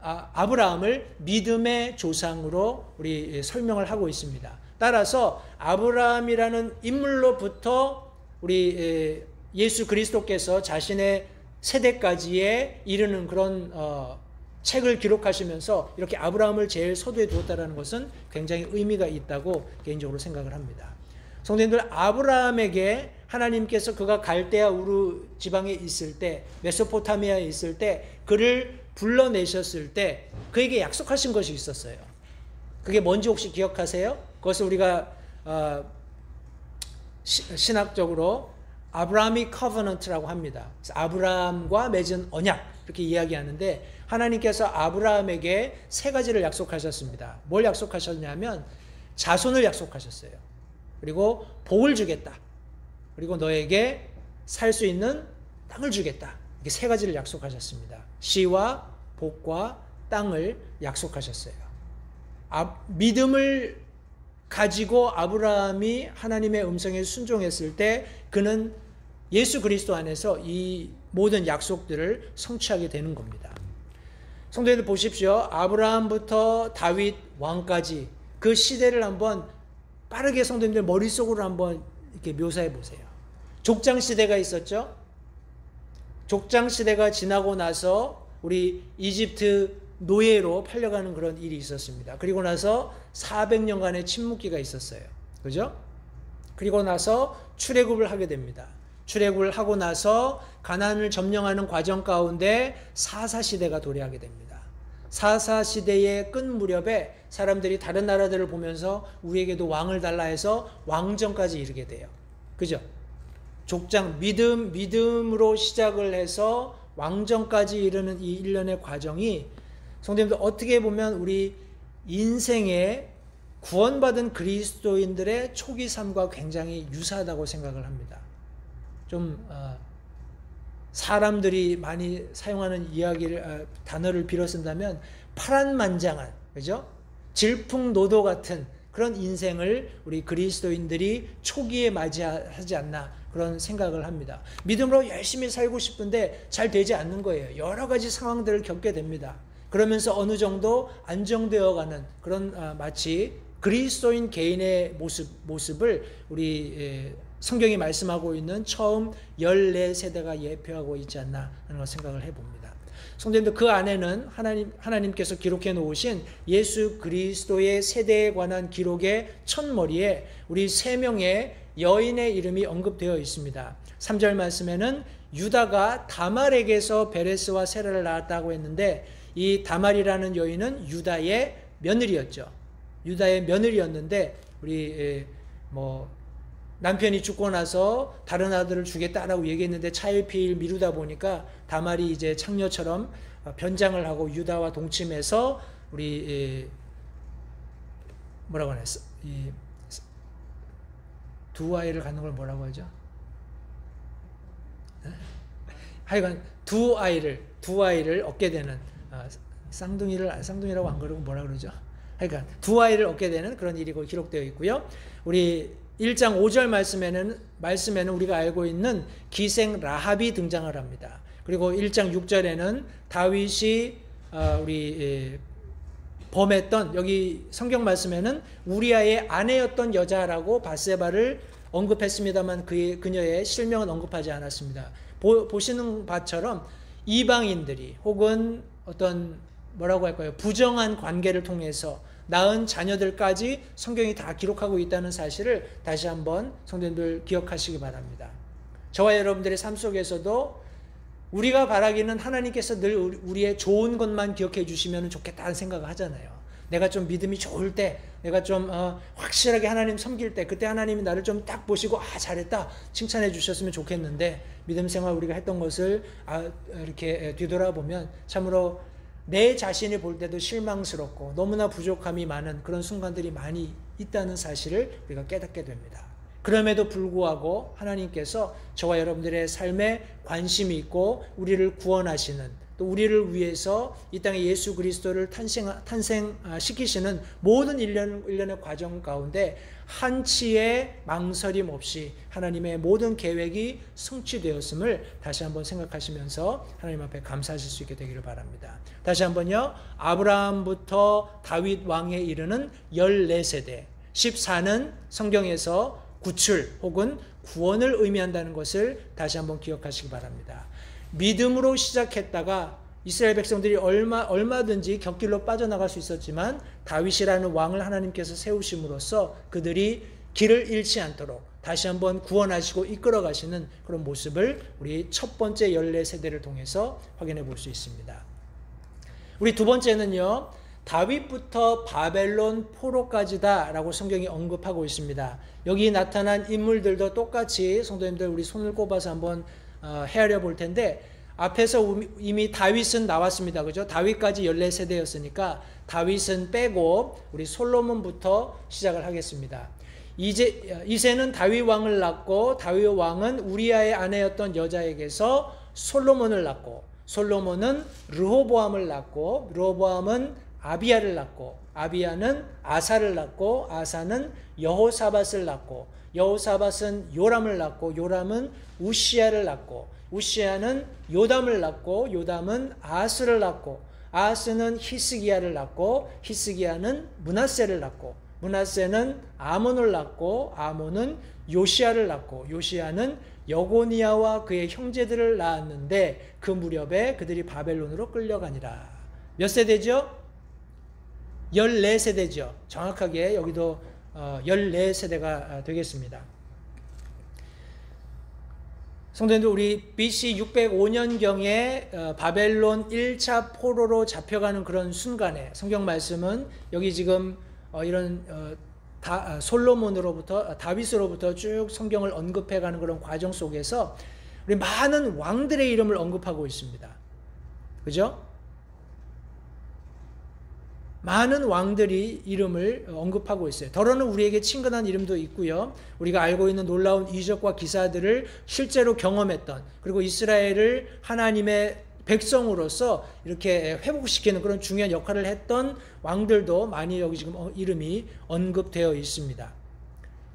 아브라함을 믿음의 조상으로 우리 설명을 하고 있습니다. 따라서 아브라함이라는 인물로부터 우리 예수 그리스도께서 자신의 세대까지에 이르는 그런 책을 기록하시면서 이렇게 아브라함을 제일 서두에 두었다는 것은 굉장히 의미가 있다고 개인적으로 생각을 합니다. 성도님들, 아브라함에게 하나님께서 그가 갈대아 우르 지방에 있을 때, 메소포타미아에 있을 때 그를 불러내셨을 때 그에게 약속하신 것이 있었어요. 그게 뭔지 혹시 기억하세요? 그것을 우리가 신학적으로 아브라함이 커버넌트라고 합니다. 아브라함과 맺은 언약 이렇게 이야기하는데 하나님께서 아브라함에게 세 가지를 약속하셨습니다. 뭘 약속하셨냐면 자손을 약속하셨어요. 그리고 복을 주겠다. 그리고 너에게 살 수 있는 땅을 주겠다. 이렇게 세 가지를 약속하셨습니다. 시와 복과 땅을 약속하셨어요. 믿음을 가지고 아브라함이 하나님의 음성에 순종했을 때 그는 예수 그리스도 안에서 이 모든 약속들을 성취하게 되는 겁니다. 성도님들 보십시오. 아브라함부터 다윗 왕까지 그 시대를 한번 빠르게 성도님들 머릿속으로 한번 이렇게 묘사해 보세요. 족장 시대가 있었죠. 족장 시대가 지나고 나서 우리 이집트 노예로 팔려가는 그런 일이 있었습니다. 그리고 나서 400년간의 침묵기가 있었어요. 그죠? 그리고 나서 출애굽을 하게 됩니다. 출애굽을 하고 나서 가나안을 점령하는 과정 가운데 사사시대가 도래하게 됩니다. 사사시대의 끝 무렵에 사람들이 다른 나라들을 보면서 우리에게도 왕을 달라 해서 왕정까지 이르게 돼요. 그죠? 족장, 믿음으로 시작을 해서 왕정까지 이르는 이 일련의 과정이 성도님들 어떻게 보면 우리 인생의 구원받은 그리스도인들의 초기 삶과 굉장히 유사하다고 생각을 합니다. 좀 사람들이 많이 사용하는 단어를 빌어 쓴다면 파란만장한, 그죠? 질풍노도 같은 그런 인생을 우리 그리스도인들이 초기에 맞이하지 않나 그런 생각을 합니다. 믿음으로 열심히 살고 싶은데 잘 되지 않는 거예요. 여러 가지 상황들을 겪게 됩니다. 그러면서 어느 정도 안정되어가는 그런 마치 그리스도인 개인의 모습을 우리 성경이 말씀하고 있는 처음 14세대가 예표하고 있지 않나 하는 생각을 해봅니다. 성도님들, 그 안에는 하나님께서 기록해 놓으신 예수 그리스도의 세대에 관한 기록의 첫머리에 우리 3명의 여인의 이름이 언급되어 있습니다. 3절 말씀에는 유다가 다말에게서 베레스와 세라를 낳았다고 했는데, 이 다말이라는 여인은 유다의 며느리였죠. 유다의 며느리였는데 우리 남편이 죽고 나서 다른 아들을 주겠다라고 얘기했는데 차일피일 미루다 보니까 다말이 이제 창녀처럼 변장을 하고 유다와 동침해서 우리 뭐라고 했어? 이 두 아이를 갖는 걸 뭐라고 하죠? 하여간 두 아이를 얻게 되는 쌍둥이라고 안 그러고 뭐라 그러죠? 그러니까 두 아이를 얻게 되는 그런 일이 기록되어 있고요. 우리 1장 5절 말씀에는 우리가 알고 있는 기생 라합이 등장을 합니다. 그리고 1장 6절에는 다윗이 범했던, 여기 성경 말씀에는 우리아의 아내였던 여자라고 바세바를 언급했습니다만 그녀의 실명은 언급하지 않았습니다. 보시는 바처럼 이방인들이 혹은 어떤 뭐라고 할까요? 부정한 관계를 통해서 낳은 자녀들까지 성경이 다 기록하고 있다는 사실을 다시 한번 성도님들 기억하시기 바랍니다. 저와 여러분들의 삶 속에서도 우리가 바라기는 하나님께서 늘 우리의 좋은 것만 기억해 주시면 좋겠다는 생각을 하잖아요. 내가 좀 믿음이 좋을 때, 내가 좀 확실하게 하나님 섬길 때, 그때 하나님이 나를 좀 딱 보시고 잘했다 칭찬해 주셨으면 좋겠는데, 믿음 생활 우리가 했던 것을 이렇게 뒤돌아보면 참으로 내 자신을 볼 때도 실망스럽고 너무나 부족함이 많은 그런 순간들이 많이 있다는 사실을 우리가 깨닫게 됩니다. 그럼에도 불구하고 하나님께서 저와 여러분들의 삶에 관심이 있고 우리를 구원하시는, 또 우리를 위해서 이 땅에 예수 그리스도를 탄생시키시는 모든 일련의 과정 가운데 한치의 망설임 없이 하나님의 모든 계획이 성취되었음을 다시 한번 생각하시면서 하나님 앞에 감사하실 수 있게 되기를 바랍니다. 다시 한번요. 아브라함부터 다윗 왕에 이르는 14세대, 14는 성경에서 구출 혹은 구원을 의미한다는 것을 다시 한번 기억하시기 바랍니다. 믿음으로 시작했다가 이스라엘 백성들이 얼마든지 곁길로 빠져나갈 수 있었지만 다윗이라는 왕을 하나님께서 세우심으로써 그들이 길을 잃지 않도록 다시 한번 구원하시고 이끌어 가시는 그런 모습을 우리 첫 번째 14세대를 통해서 확인해 볼 수 있습니다. 우리 두 번째는요, 다윗부터 바벨론 포로까지다 라고 성경이 언급하고 있습니다. 여기 나타난 인물들도 똑같이 성도님들 우리 손을 꼽아서 한번 헤아려 볼 텐데, 앞에서 이미 다윗은 나왔습니다. 그죠? 다윗까지 14세대였으니까 다윗은 빼고 우리 솔로몬부터 시작을 하겠습니다. 이새는 다윗 왕을 낳고 다윗 왕은 우리아의 아내였던 여자에게서 솔로몬을 낳고, 솔로몬은 르호보암을 낳고, 르호보암은 아비야를 낳고, 아비야는 아사를 낳고, 아사는 여호사밧을 낳고, 여호사밧은 요람을 낳고, 요람은 우시야를 낳고, 우시야는 요담을 낳고, 요담은 아하스를 낳고, 아하스는 히스기야를 낳고, 히스기야는 므낫세를 낳고, 므낫세는 아몬을 낳고 아몬은 요시야를 낳고 요시야는 여고니아와 그의 형제들을 낳았는데 그 무렵에 그들이 바벨론으로 끌려가니라. 몇 세대죠? 14세대죠. 정확하게 여기도 14세대가 되겠습니다. 성도님들, 우리 BC 605년경에 바벨론 1차 포로로 잡혀가는 그런 순간에 성경 말씀은 여기 지금 이런 솔로몬으로부터 다윗으로부터 쭉 성경을 언급해가는 그런 과정 속에서 우리 많은 왕들의 이름을 언급하고 있습니다. 그죠? 많은 왕들이 이름을 언급하고 있어요. 더러는 우리에게 친근한 이름도 있고요. 우리가 알고 있는 놀라운 이적과 기사들을 실제로 경험했던, 그리고 이스라엘을 하나님의 백성으로서 이렇게 회복시키는 그런 중요한 역할을 했던 왕들도 많이 여기 지금 이름이 언급되어 있습니다.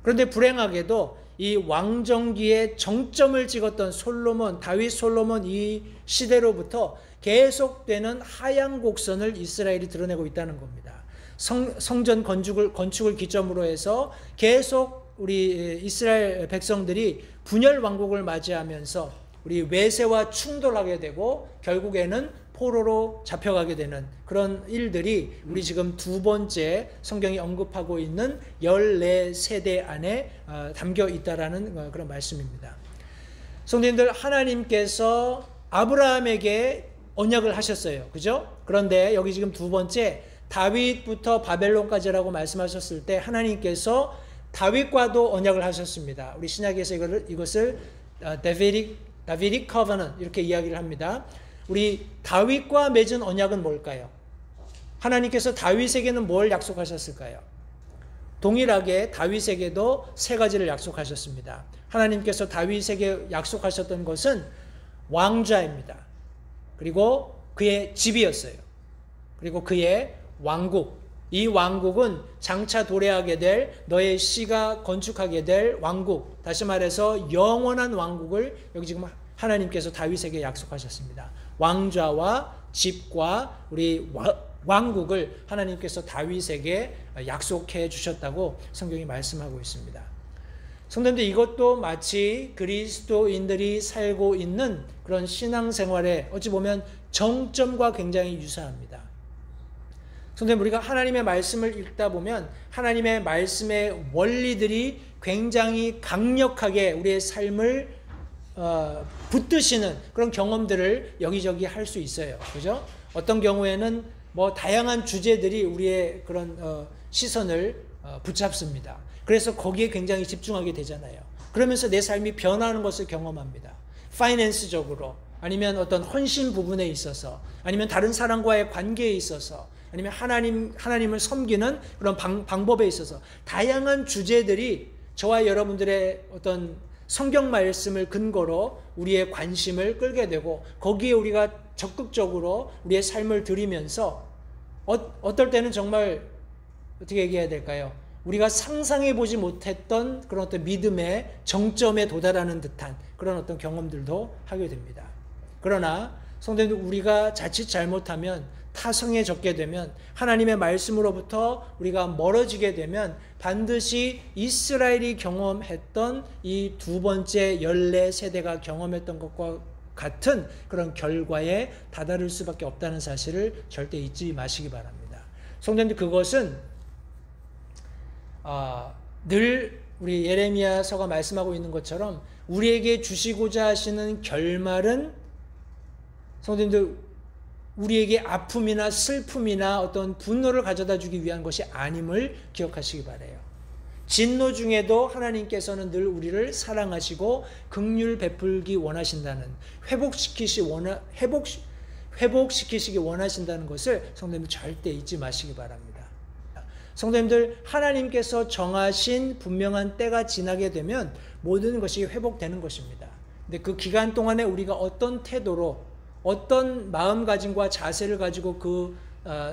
그런데 불행하게도 이 왕정기의 정점을 찍었던 솔로몬, 다윗 솔로몬 이 시대로부터 계속되는 하향 곡선을 이스라엘이 드러내고 있다는 겁니다. 성전 건축을 기점으로 해서 계속 우리 이스라엘 백성들이 분열 왕국을 맞이하면서 우리 외세와 충돌하게 되고 결국에는 포로로 잡혀가게 되는 그런 일들이 우리 지금 두 번째 성경이 언급하고 있는 14세대 안에 담겨 있다라는 그런 말씀입니다. 성도님들, 하나님께서 아브라함에게 언약을 하셨어요. 그죠? 그런데 여기 지금 두 번째 다윗부터 바벨론까지라고 말씀하셨을 때 하나님께서 다윗과도 언약을 하셨습니다. 우리 신약에서 이것을 다비딕 커버넌트 이렇게 이야기를 합니다. 우리 다윗과 맺은 언약은 뭘까요? 하나님께서 다윗에게는 뭘 약속하셨을까요? 동일하게 다윗에게도 세 가지를 약속하셨습니다. 하나님께서 다윗에게 약속하셨던 것은 왕좌입니다. 그리고 그의 집이었어요. 그리고 그의 왕국. 이 왕국은 장차 도래하게 될 너의 씨가 건축하게 될 왕국. 다시 말해서 영원한 왕국을 여기 지금 하나님께서 다윗에게 약속하셨습니다. 왕좌와 집과 우리 왕국을 하나님께서 다윗에게 약속해 주셨다고 성경이 말씀하고 있습니다. 성도님들, 이것도 마치 그리스도인들이 살고 있는 그런 신앙생활에 어찌 보면 정점과 굉장히 유사합니다. 성도님, 우리가 하나님의 말씀을 읽다 보면 하나님의 말씀의 원리들이 굉장히 강력하게 우리의 삶을 붙드시는 그런 경험들을 여기저기 할 수 있어요. 그죠? 어떤 경우에는 다양한 주제들이 우리의 그런 시선을 붙잡습니다. 그래서 거기에 굉장히 집중하게 되잖아요. 그러면서 내 삶이 변하는 것을 경험합니다. 파이낸스적으로, 아니면 어떤 헌신 부분에 있어서, 아니면 다른 사람과의 관계에 있어서, 아니면 하나님을 섬기는 그런 방법에 있어서 다양한 주제들이 저와 여러분들의 어떤 성경 말씀을 근거로 우리의 관심을 끌게 되고 거기에 우리가 적극적으로 우리의 삶을 들이면서 어떨 때는 정말 어떻게 얘기해야 될까요? 우리가 상상해보지 못했던 그런 어떤 믿음의 정점에 도달하는 듯한 그런 어떤 경험들도 하게 됩니다. 그러나 성도님들, 우리가 자칫 잘못하면 타성해졌게 되면 하나님의 말씀으로부터 우리가 멀어지게 되면 반드시 이스라엘이 경험했던 이 두 번째 14세대가 경험했던 것과 같은 그런 결과에 다다를 수밖에 없다는 사실을 절대 잊지 마시기 바랍니다. 성도님들, 그것은 늘 우리 예레미야서가 말씀하고 있는 것처럼 우리에게 주시고자 하시는 결말은 성도님들 우리에게 아픔이나 슬픔이나 어떤 분노를 가져다 주기 위한 것이 아님을 기억하시기 바라요. 진노 중에도 하나님께서는 늘 우리를 사랑하시고 긍휼 베풀기 원하신다는, 회복시키시기 원하신다는 것을 성도님들 절대 잊지 마시기 바랍니다. 성도님들, 하나님께서 정하신 분명한 때가 지나게 되면 모든 것이 회복되는 것입니다. 근데 그 기간 동안에 우리가 어떤 태도로, 어떤 마음가짐과 자세를 가지고 그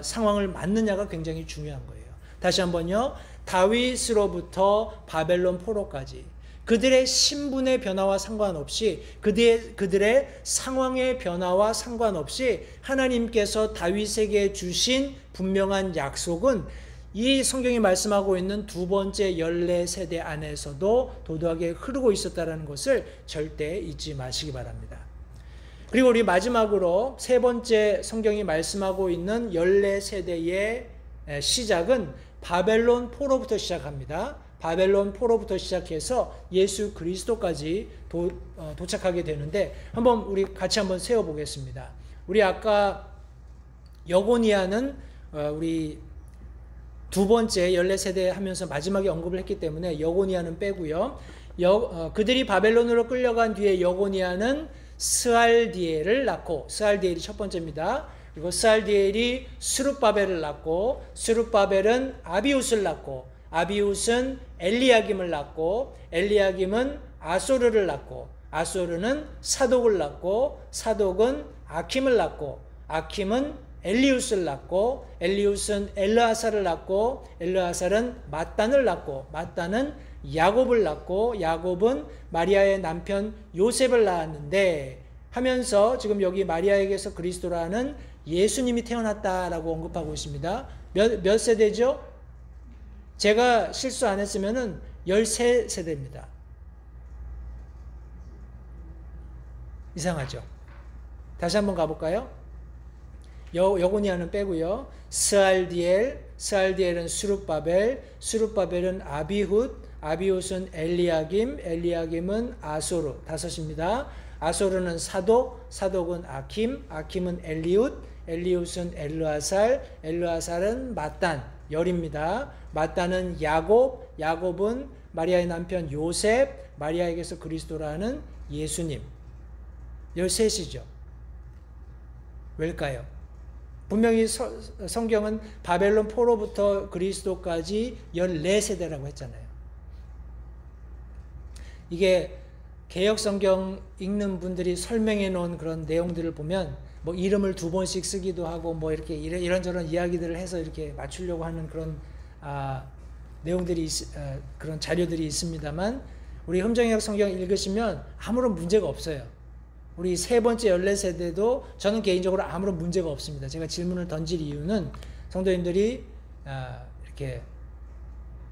상황을 맞느냐가 굉장히 중요한 거예요. 다시 한번요. 다윗으로부터 바벨론 포로까지 그들의 신분의 변화와 상관없이, 그들의 상황의 변화와 상관없이 하나님께서 다윗에게 주신 분명한 약속은 이 성경이 말씀하고 있는 두 번째 14세대 안에서도 도도하게 흐르고 있었다는 것을 절대 잊지 마시기 바랍니다. 그리고 우리 마지막으로 세 번째 성경이 말씀하고 있는 14세대의 시작은 바벨론 포로부터 시작합니다. 바벨론 포로부터 시작해서 예수 그리스도까지 도착하게 되는데 한번 우리 같이 한번 세워보겠습니다. 우리 아까 여고니아는 우리 두 번째 14세대 하면서 마지막에 언급을 했기 때문에 여고니아는 빼고요. 그들이 바벨론으로 끌려간 뒤에 여고니아는 스알디엘을 낳고, 스알디엘이 첫 번째입니다. 그리고 스알디엘이 스룹바벨을 낳고, 스룹바벨은 아비웃을 낳고, 아비웃은 엘리야김을 낳고, 엘리야김은 아소르를 낳고, 아소르는 사독을 낳고, 사독은 아킴을 낳고, 아킴은 엘리웃을 낳고, 엘리웃은 엘르아살을 낳고, 엘르아살은 mat단을 낳고, mat단은 야곱을 낳고, 야곱은 마리아의 남편 요셉을 낳았는데 하면서 지금 여기 마리아에게서 그리스도라는 예수님이 태어났다라고 언급하고 있습니다. 몇 세대죠? 제가 실수 안 했으면은 13세대입니다. 이상하죠? 다시 한번 가볼까요? 여고니아는 빼고요. 스알디엘은 스룹바벨은 아비훗, 아비훗은 엘리야김, 엘리야김은 아소르, 다섯입니다. 아소르는 사독, 사독은 아킴, 아킴은 엘리웃, 엘리웃은 엘르아살, 엘르아살은 mat단, 열입니다. mat단은 야곱, 야곱은 마리아의 남편 요셉, 마리아에게서 그리스도라는 예수님. 13이죠. 왜일까요? 분명히 성경은 바벨론 포로부터 그리스도까지 14세대라고 했잖아요. 이게 개역 성경 읽는 분들이 설명해 놓은 그런 내용들을 보면 뭐 이름을 두 번씩 쓰기도 하고 뭐 이렇게 이런저런 이야기들을 해서 이렇게 맞추려고 하는 그런 내용들이 그런 자료들이 있습니다만 우리 흠정역 성경 읽으시면 아무런 문제가 없어요. 우리 세 번째 14세대도 저는 개인적으로 아무런 문제가 없습니다. 제가 질문을 던질 이유는 성도님들이 이렇게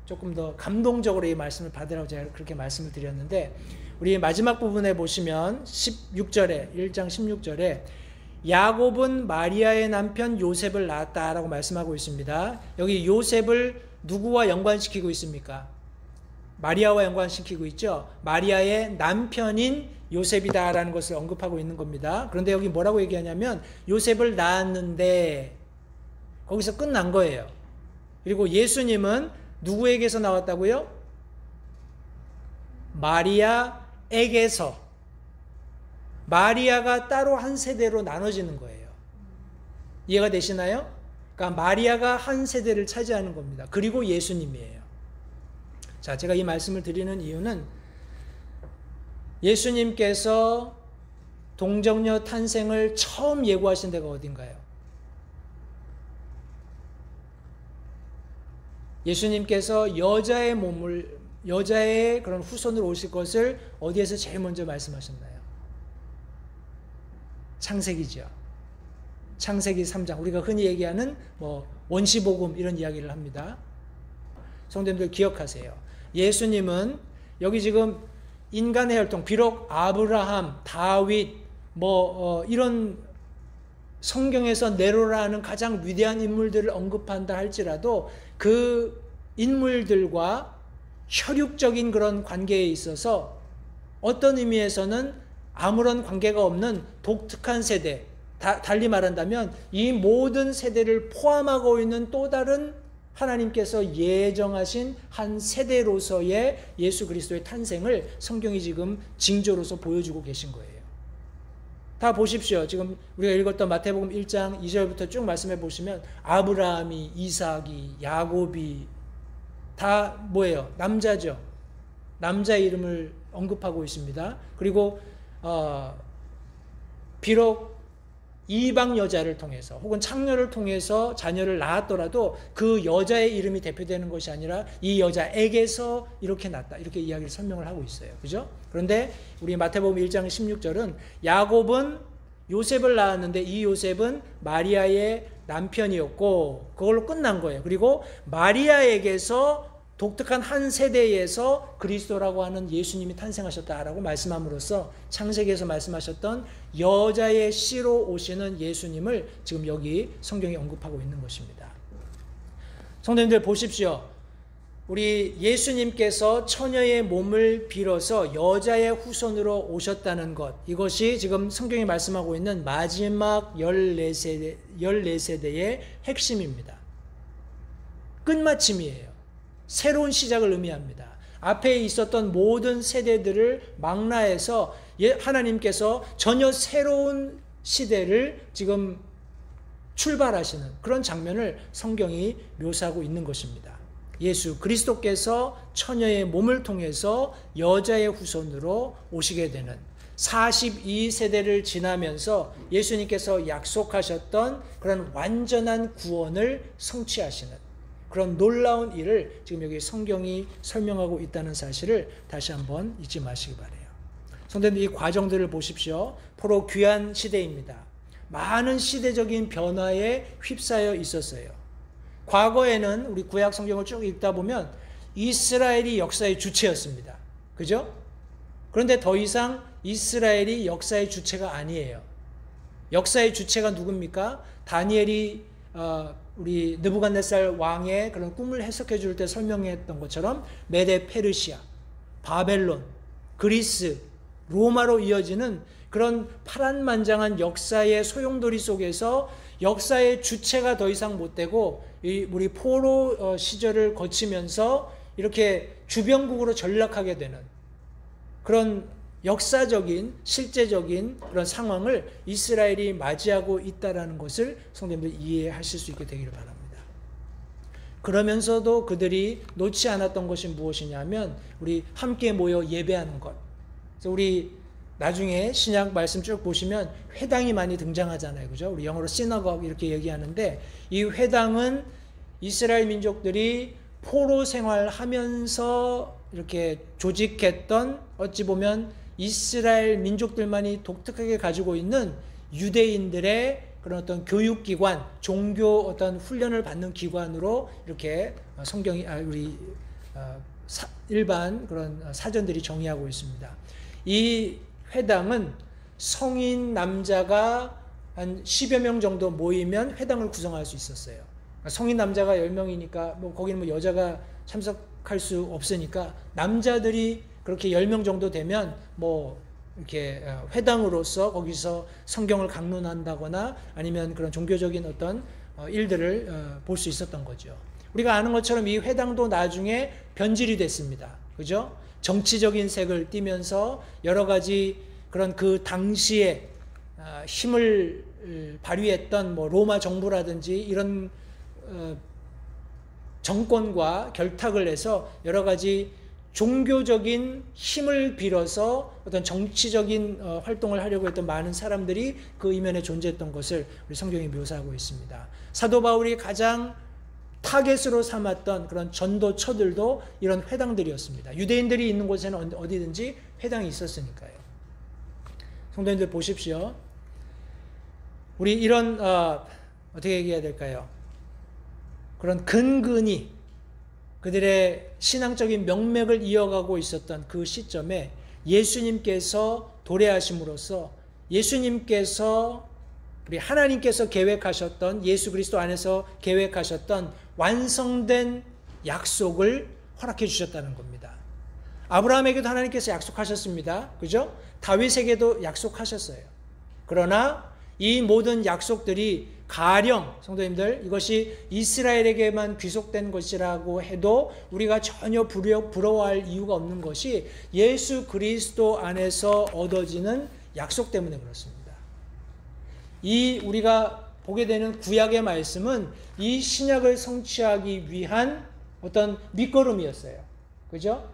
조금 더 감동적으로 이 말씀을 받으라고 제가 그렇게 말씀을 드렸는데 우리 마지막 부분에 보시면 16절에 1장 16절에 야곱은 마리아의 남편 요셉을 낳았다라고 말씀하고 있습니다. 여기 요셉을 누구와 연관시키고 있습니까? 마리아와 연관시키고 있죠. 마리아의 남편인 요셉이다라는 것을 언급하고 있는 겁니다. 그런데 여기 뭐라고 얘기하냐면 요셉을 낳았는데 거기서 끝난 거예요. 그리고 예수님은 누구에게서 나왔다고요? 마리아에게서. 마리아가 따로 한 세대로 나눠지는 거예요. 이해가 되시나요? 그러니까 마리아가 한 세대를 차지하는 겁니다. 그리고 예수님이에요. 자, 제가 이 말씀을 드리는 이유는 예수님께서 동정녀 탄생을 처음 예고하신 데가 어딘가요? 예수님께서 여자의 그런 후손으로 오실 것을 어디에서 제일 먼저 말씀하셨나요? 창세기죠. 창세기 3장. 우리가 흔히 얘기하는 뭐 원시복음 이런 이야기를 합니다. 성도님들 기억하세요. 예수님은 여기 지금 인간의 혈통, 비록 아브라함, 다윗, 이런 성경에서 네로라는 가장 위대한 인물들을 언급한다 할지라도 그 인물들과 혈육적인 그런 관계에 있어서 어떤 의미에서는 아무런 관계가 없는 독특한 세대, 달리 말한다면 이 모든 세대를 포함하고 있는 또 다른 하나님께서 예정하신 한 세대로서의 예수 그리스도의 탄생을 성경이 지금 징조로서 보여주고 계신 거예요. 다 보십시오. 지금 우리가 읽었던 마태복음 1장 2절부터 쭉 말씀해 보시면 아브라함이, 이삭이, 야곱이 다 뭐예요? 남자죠. 남자 이름을 언급하고 있습니다. 그리고 비록 이방 여자를 통해서 혹은 창녀를 통해서 자녀를 낳았더라도 그 여자의 이름이 대표되는 것이 아니라 이 여자에게서 이렇게 낳았다. 이렇게 이야기를 설명을 하고 있어요. 그죠? 그런데 우리 마태복음 1장 16절은 야곱은 요셉을 낳았는데 이 요셉은 마리아의 남편이었고 그걸로 끝난 거예요. 그리고 마리아에게서 독특한 한 세대에서 그리스도라고 하는 예수님이 탄생하셨다라고 말씀함으로써 창세기에서 말씀하셨던 여자의 씨로 오시는 예수님을 지금 여기 성경이 언급하고 있는 것입니다. 성도님들 보십시오. 우리 예수님께서 처녀의 몸을 빌어서 여자의 후손으로 오셨다는 것, 이것이 지금 성경이 말씀하고 있는 마지막 14세대의 핵심입니다. 끝마침이에요. 새로운 시작을 의미합니다. 앞에 있었던 모든 세대들을 망라해서 하나님께서 전혀 새로운 시대를 지금 출발하시는 그런 장면을 성경이 묘사하고 있는 것입니다. 예수 그리스도께서 처녀의 몸을 통해서 여자의 후손으로 오시게 되는 42세대를 지나면서 예수님께서 약속하셨던 그런 완전한 구원을 성취하시는 그런 놀라운 일을 지금 여기 성경이 설명하고 있다는 사실을 다시 한번 잊지 마시기 바라요. 성도님들, 이 과정들을 보십시오. 포로 귀한 시대입니다. 많은 시대적인 변화에 휩싸여 있었어요. 과거에는 우리 구약 성경을 쭉 읽다 보면 이스라엘이 역사의 주체였습니다. 그죠? 그런데 더 이상 이스라엘이 역사의 주체가 아니에요. 역사의 주체가 누굽니까? 다니엘이 우리 느부갓네살 왕의 그런 꿈을 해석해 줄 때 설명했던 것처럼 메데 페르시아, 바벨론, 그리스, 로마로 이어지는 그런 파란만장한 역사의 소용돌이 속에서 역사의 주체가 더 이상 못 되고 우리 포로 시절을 거치면서 이렇게 주변국으로 전락하게 되는 그런 역사적인 실제적인 그런 상황을 이스라엘이 맞이하고 있다라는 것을 성도님들 이해하실 수 있게 되기를 바랍니다. 그러면서도 그들이 놓지 않았던 것이 무엇이냐면 우리 함께 모여 예배하는 것. 그래서 우리 나중에 신약 말씀 쭉 보시면 회당이 많이 등장하잖아요. 그죠? 우리 영어로 synagogue 이렇게 얘기하는데 이 회당은 이스라엘 민족들이 포로 생활하면서 이렇게 조직했던 어찌 보면 이스라엘 민족들만이 독특하게 가지고 있는 유대인들의 그런 어떤 교육기관, 종교 어떤 훈련을 받는 기관으로 이렇게 성경이 일반 그런 사전들이 정의하고 있습니다. 이 회당은 성인 남자가 한 10여 명 정도 모이면 회당을 구성할 수 있었어요. 성인 남자가 10명이니까 거기는 여자가 참석할 수 없으니까 남자들이 그렇게 10명 정도 되면 이렇게 회당으로서 거기서 성경을 강론한다거나 아니면 그런 종교적인 어떤 일들을 볼 수 있었던 거죠. 우리가 아는 것처럼 이 회당도 나중에 변질이 됐습니다. 그죠? 정치적인 색을 띠면서 여러 가지 그런 그 당시에 힘을 발휘했던 로마 정부라든지 이런 정권과 결탁을 해서 여러 가지 종교적인 힘을 빌어서 어떤 정치적인 활동을 하려고 했던 많은 사람들이 그 이면에 존재했던 것을 우리 성경이 묘사하고 있습니다. 사도 바울이 가장 타겟으로 삼았던 그런 전도처들도 이런 회당들이었습니다. 유대인들이 있는 곳에는 어디든지 회당이 있었으니까요. 성도님들 보십시오. 우리 이런 어떻게 얘기해야 될까요? 그런 근근히 그들의 신앙적인 명맥을 이어가고 있었던 그 시점에 예수님께서 도래하심으로써 예수님께서 우리 하나님께서 계획하셨던 예수 그리스도 안에서 계획하셨던 완성된 약속을 허락해 주셨다는 겁니다. 아브라함에게도 하나님께서 약속하셨습니다. 그죠? 다윗에게도 약속하셨어요. 그러나 이 모든 약속들이 가령 성도님들 이것이 이스라엘에게만 귀속된 것이라고 해도 우리가 전혀 부러워할 이유가 없는 것이 예수 그리스도 안에서 얻어지는 약속 때문에 그렇습니다. 이 우리가 보게 되는 구약의 말씀은 이 신약을 성취하기 위한 어떤 밑거름이었어요. 그죠?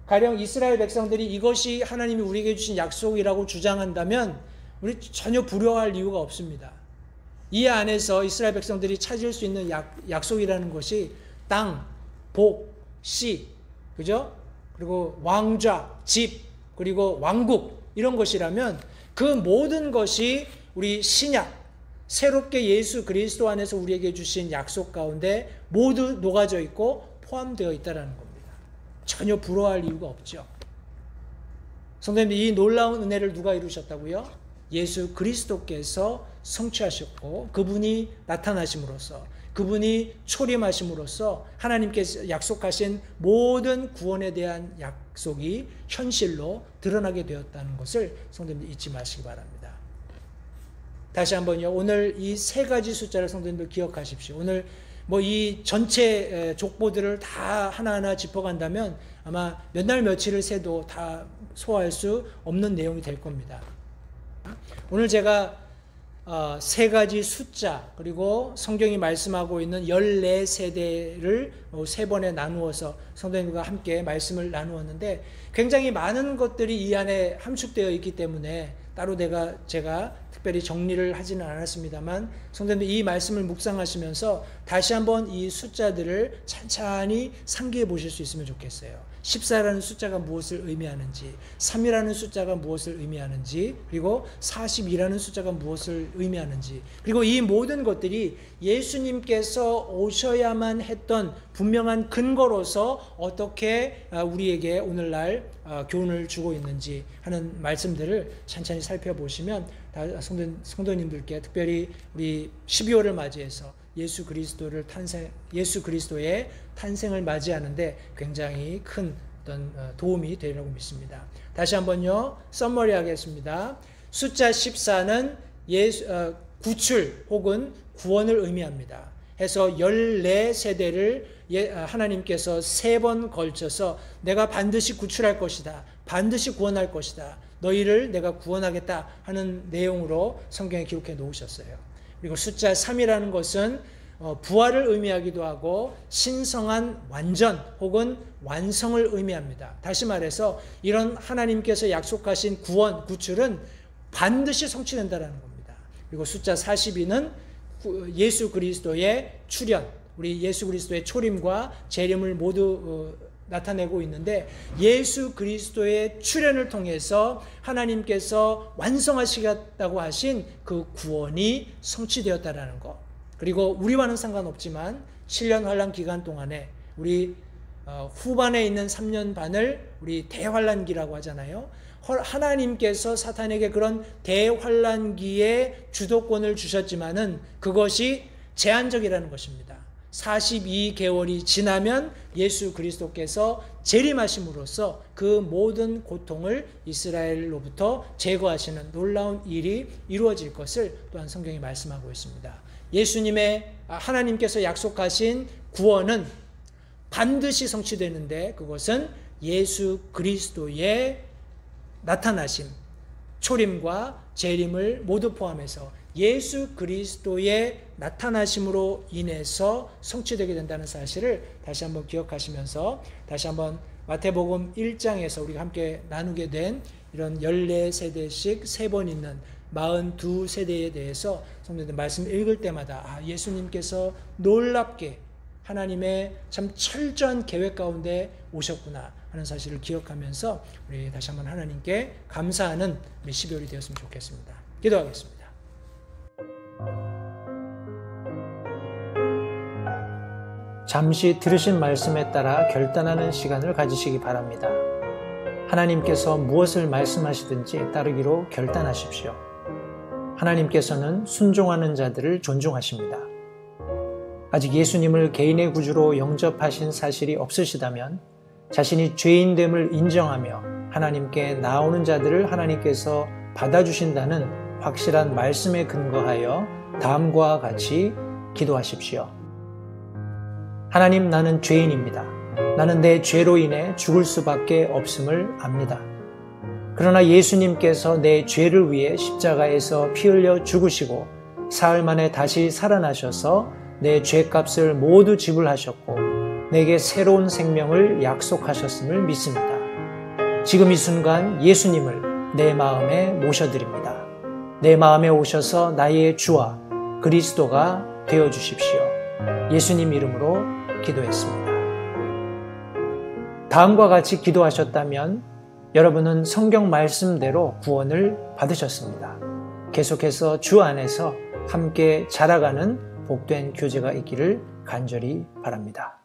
가령 이스라엘 백성들이 이것이 하나님이 우리에게 주신 약속이라고 주장한다면 우리 전혀 부러워할 이유가 없습니다. 이 안에서 이스라엘 백성들이 찾을 수 있는 약속이라는 것이 땅, 복, 씨, 그죠? 그리고 왕좌, 집, 그리고 왕국 이런 것이라면 그 모든 것이 우리 신약, 새롭게 예수 그리스도 안에서 우리에게 주신 약속 가운데 모두 녹아져 있고 포함되어 있다는 겁니다. 전혀 부러워할 이유가 없죠. 성도님들, 이 놀라운 은혜를 누가 이루셨다고요? 예수 그리스도께서 성취하셨고 그분이 나타나심으로써, 그분이 초림하심으로써 하나님께서 약속하신 모든 구원에 대한 약속이 현실로 드러나게 되었다는 것을 성도님들 잊지 마시기 바랍니다. 다시 한번요. 오늘 이 세 가지 숫자를 성도님들 기억하십시오. 오늘 이 전체 족보들을 다 하나하나 짚어간다면 아마 몇 날 며칠을 새도 다 소화할 수 없는 내용이 될 겁니다. 오늘 제가 세 가지 숫자, 그리고 성경이 말씀하고 있는 14세대를 세 번에 나누어서 성도님과 함께 말씀을 나누었는데, 굉장히 많은 것들이 이 안에 함축되어 있기 때문에 따로 제가 특별히 정리를 하지는 않았습니다만, 성도님들 이 말씀을 묵상하시면서 다시 한번 이 숫자들을 찬찬히 상기해 보실 수 있으면 좋겠어요. 14라는 숫자가 무엇을 의미하는지, 3이라는 숫자가 무엇을 의미하는지, 그리고 42라는 숫자가 무엇을 의미하는지, 그리고 이 모든 것들이 예수님께서 오셔야만 했던 분명한 근거로서 어떻게 우리에게 오늘날 교훈을 주고 있는지 하는 말씀들을 찬찬히 살펴보시면 성도님들께, 특별히 우리 12월을 맞이해서 예수 그리스도의 탄생을 맞이하는데 굉장히 큰 어떤 도움이 되리라고 믿습니다. 다시 한번요, 썸머리 하겠습니다. 숫자 14는 구출 혹은 구원을 의미합니다. 해서 14세대를 하나님께서 3번 걸쳐서 내가 반드시 구출할 것이다, 반드시 구원할 것이다, 너희를 내가 구원하겠다 하는 내용으로 성경에 기록해 놓으셨어요. 그리고 숫자 3이라는 것은 부활을 의미하기도 하고 신성한 완전 혹은 완성을 의미합니다. 다시 말해서 이런 하나님께서 약속하신 구원, 구출은 반드시 성취된다는 겁니다. 그리고 숫자 42는 예수 그리스도의 출현, 우리 예수 그리스도의 초림과 재림을 모두 나타내고 있는데, 예수 그리스도의 출현을 통해서 하나님께서 완성하시겠다고 하신 그 구원이 성취되었다라는 것. 그리고 우리와는 상관없지만 7년 환란 기간 동안에 우리 후반에 있는 3년 반을 우리 대환란기라고 하잖아요. 하나님께서 사탄에게 그런 대환란기의 주도권을 주셨지만은 그것이 제한적이라는 것입니다. 42개월이 지나면 예수 그리스도께서 재림하심으로써 그 모든 고통을 이스라엘로부터 제거하시는 놀라운 일이 이루어질 것을 또한 성경이 말씀하고 있습니다. 하나님께서 약속하신 구원은 반드시 성취되는데, 그것은 예수 그리스도의 나타나심, 초림과 재림을 모두 포함해서 예수 그리스도의 나타나심으로 인해서 성취되게 된다는 사실을 다시 한번 기억하시면서, 다시 한번 마태복음 1장에서 우리가 함께 나누게 된 이런 14세대씩 3번 있는 42세대에 대해서 성도님들 말씀 읽을 때마다 예수님께서 놀랍게 하나님의 참 철저한 계획 가운데 오셨구나 하는 사실을 기억하면서 우리 다시 한번 하나님께 감사하는 우리 12월이 되었으면 좋겠습니다. 기도하겠습니다. 잠시 들으신 말씀에 따라 결단하는 시간을 가지시기 바랍니다. 하나님께서 무엇을 말씀하시든지 따르기로 결단하십시오. 하나님께서는 순종하는 자들을 존중하십니다. 아직 예수님을 개인의 구주로 영접하신 사실이 없으시다면 자신이 죄인됨을 인정하며 하나님께 나오는 자들을 하나님께서 받아주신다는 확실한 말씀에 근거하여 다음과 같이 기도하십시오. 하나님, 나는 죄인입니다. 나는 내 죄로 인해 죽을 수밖에 없음을 압니다. 그러나 예수님께서 내 죄를 위해 십자가에서 피 흘려 죽으시고 사흘 만에 다시 살아나셔서 내 죄값을 모두 지불하셨고 내게 새로운 생명을 약속하셨음을 믿습니다. 지금 이 순간 예수님을 내 마음에 모셔드립니다. 내 마음에 오셔서 나의 주와 그리스도가 되어주십시오. 예수님 이름으로 기도했습니다. 다음과 같이 기도하셨다면 여러분은 성경 말씀대로 구원을 받으셨습니다. 계속해서 주 안에서 함께 자라가는 복된 교제가 있기를 간절히 바랍니다.